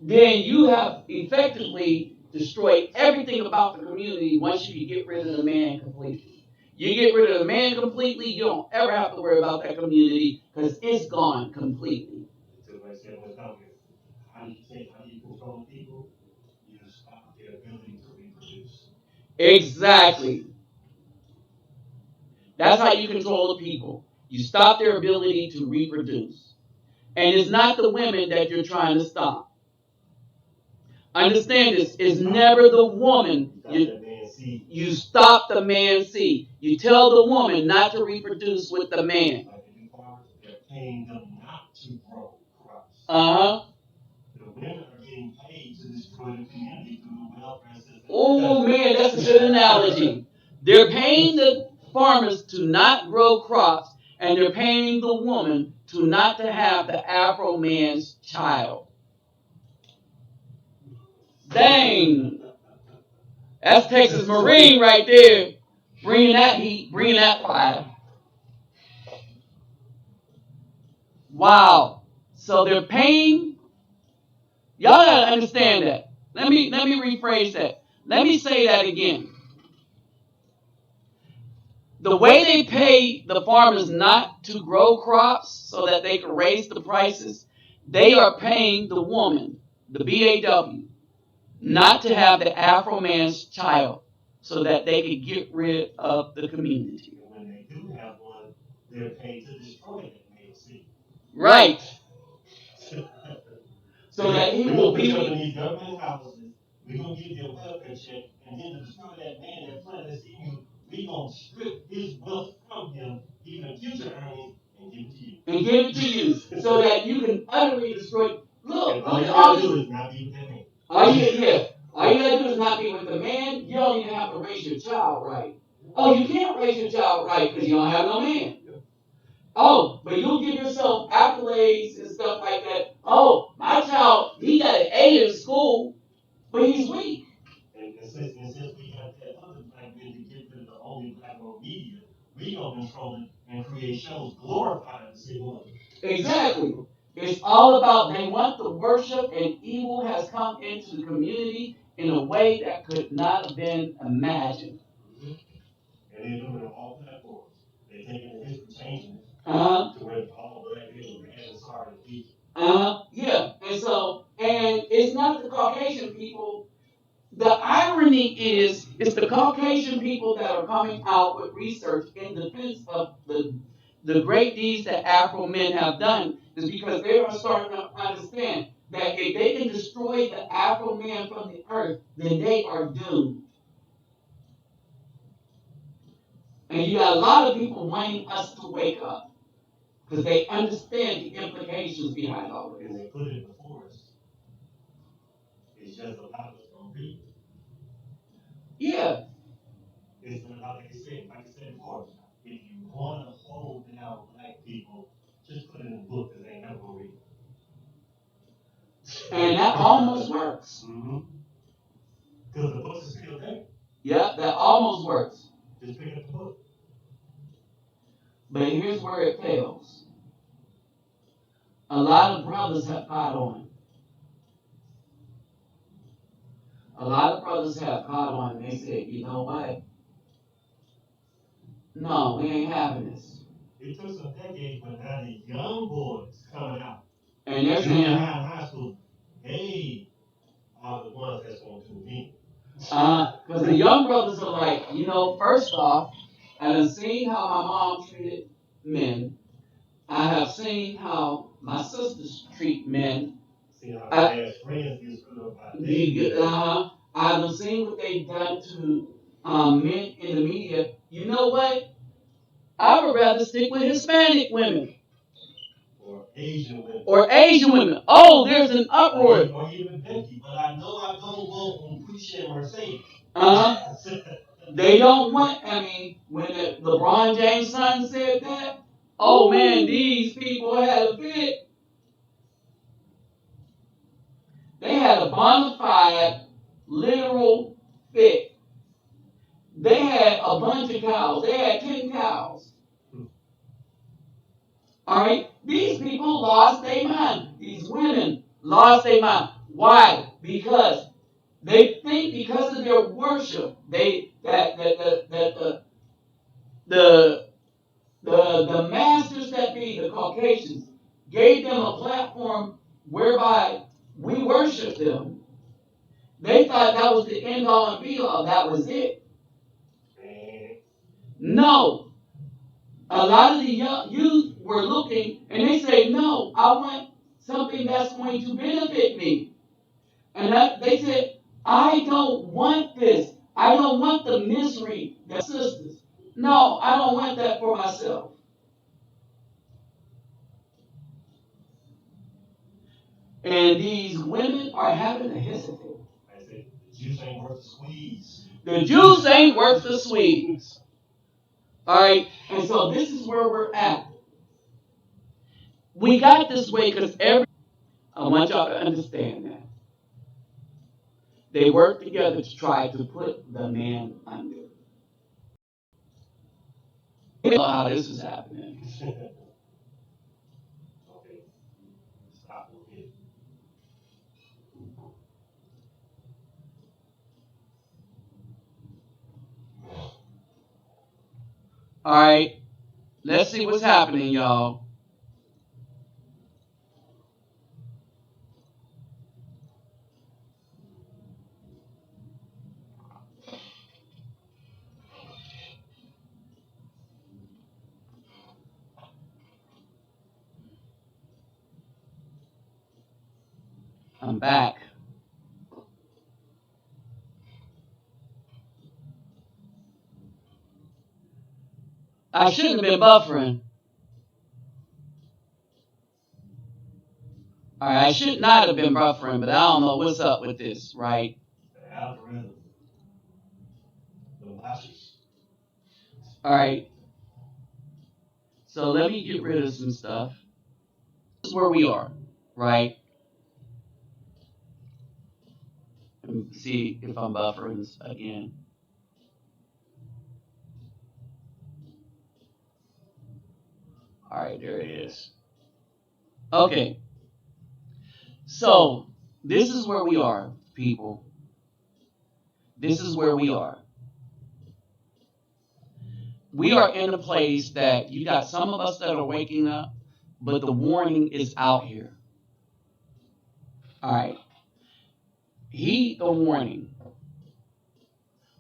then you have effectively destroyed everything about the community once you get rid of the man completely. You get rid of the man completely, you don't ever have to worry about that community because it's gone completely. So like I said, how do you control Exactly. That's how you control the people. You stop their ability to reproduce. And it's not the women that you're trying to stop. Understand this, it's never the woman. You stop the man's seed. You tell the woman not to reproduce with the man. Like the new farmers, they're paying them not to grow crops. Uh-huh. The women are getting paid to destroy the community through the welfare system. Oh man, that's a good analogy. They're paying the farmers to not grow crops, and they're paying the woman to not to have the Afro man's child. Dang, that's Texas Marine right there, bringing that heat, bringing that fire. Wow. So they're paying. Y'all gotta understand that. Let me rephrase that. Let me say that again. The way they pay the farmers not to grow crops so that they can raise the prices, they are paying the woman, the BAW, not to have the Afro man's child so that they can get rid of the community. And when they do have one, they're paid to destroy that male seed. Right. So that he we're will gonna put you up in be. these government houses. We're gonna give you a welfare check, and then to destroy that man that planted seed in you, we're gonna strip his wealth from him, even future earnings, and give it to you. And give it to you so that you can utterly destroy. Look, And all look you at all gotta do these. is not be with that man. All you gotta do is not be with the man. You don't even have to raise your child right. Oh, you can't raise your child right because you don't have no man. Oh, but you'll give yourself accolades and stuff like that. Oh, my child, he got an A in school, but he's weak. And since we got that other black man to get rid of the only black owned media, we gonna control it and create shows glorifying the single mother. Exactly. It's all about they want the worship, and evil has come into the community in a way that could not have been imagined. Mm-hmm. And they're doing it on all platforms. They're taking the history, changing it Uh-huh. to where all black people are bad and sorry and evil. Uh-huh. Yeah. And it's not the Caucasian people. The irony is, it's the Caucasian people that are coming out with research in defense of the great deeds that Afro men have done, is because they are starting to understand that if they can destroy the Afro man from the earth, then they are doomed. And you got a lot of people wanting us to wake up because they understand the implications behind all of And this. they put it before us. It's just a lot of us don't read it. Yeah. It's not like I said before, if you want to hold down black people, just put it in a book because they ain't never gonna read it. And that almost works. Mm-hmm. Because the books are still there. Yeah, that almost works. Just pick up the book. But here's where it fails. A lot of brothers have caught on. A lot of brothers have caught on and they said, you know what? No, we ain't having this. It took some decades, but now the young boys coming out, And they're junior saying, high and high school, they are the ones that's going to win. because the young brothers are like, first off, I done seen how my mom treated men. I have seen how my sisters treat men. See how their friends get screwed up by dating. I've seen what they've done to men in the media. You know what? I would rather stick with Hispanic women. Or Asian women. Oh, there's an uproar. Or even Becky. But I know I don't vote on Pusha and Mercedes. They don't want, when LeBron James' son said that, oh man, these people had a fit. They had a bona fide, literal fit. They had a bunch of cows. They had 10 cows. All right? These people lost their mind. These women lost their mind. Why? Because they think because of their worship, the the masters that be, the Caucasians, gave them a platform whereby we worship them. They thought that was the end all and be all. That was it. No. A lot of the young youth were looking and they say, no, I want something that's going to benefit me. And they said, I don't want this. I don't want the misery that sisters. No, I don't want that for myself. And these women are having to hesitate. I said, the juice ain't worth the squeeze. The juice ain't worth the squeeze. All right, and so this is where we're at. We got this way because I want y'all to understand that they work together to try to put the man under. You know how this is happening. Okay, stop it. All right, let's see what's happening, y'all. I'm back. I shouldn't have been buffering. All right, I should not have been buffering, but I don't know what's up with this, right? The algorithm, the watches. All right, so let me get rid of some stuff. This is where we are, right? Let me see if I'm buffering again. All right, there it is. Okay, so this is where we are, people. This is where we are. We are in a place that you got some of us that are waking up, but the warning is out here. All right, heed the warning.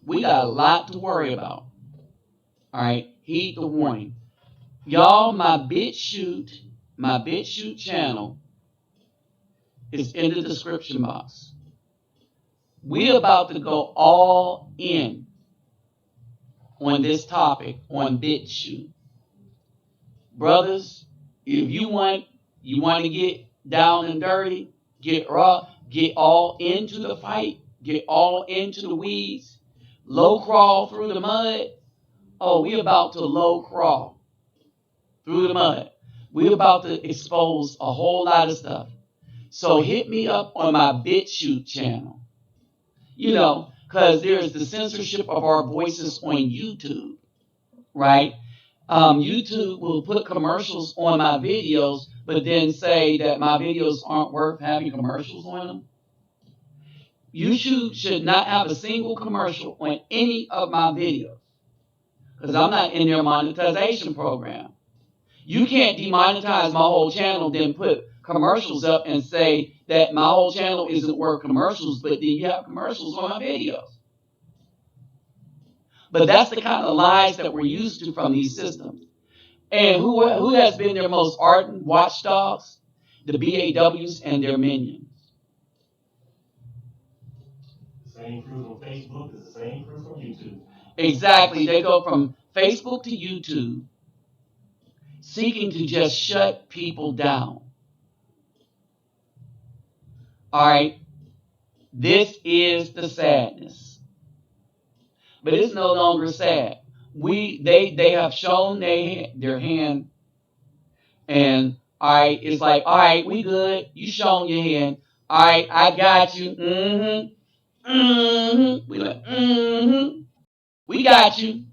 We got a lot to worry about. All right, heed the warning. Y'all, my BitChute channel is in the description box. We about to go all in on this topic on BitChute. Brothers, if you want to get down and dirty, get raw, get all into the fight, get all into the weeds, low crawl through the mud. Oh, we about to low crawl through the mud. We about to expose a whole lot of stuff. So hit me up on my BitChute channel. Because there's the censorship of our voices on YouTube, right? YouTube will put commercials on my videos, but then say that my videos aren't worth having commercials on them. YouTube should not have a single commercial on any of my videos because I'm not in their monetization program. You can't demonetize my whole channel, then put commercials up and say that my whole channel isn't worth commercials, but then you have commercials on my videos. But that's the kind of lies that we're used to from these systems. And who has been their most ardent watchdogs? The BAWs and their minions. The same crew from Facebook is the same crew from YouTube. Exactly. They go from Facebook to YouTube seeking to just shut people down. All right. This is the sadness. But it's no longer sad. They have shown their hand, and all right, it's like, all right, we good. You shown your hand. All right, I got you. Mm-hmm. Mm-hmm. We like, mm-hmm. We got you.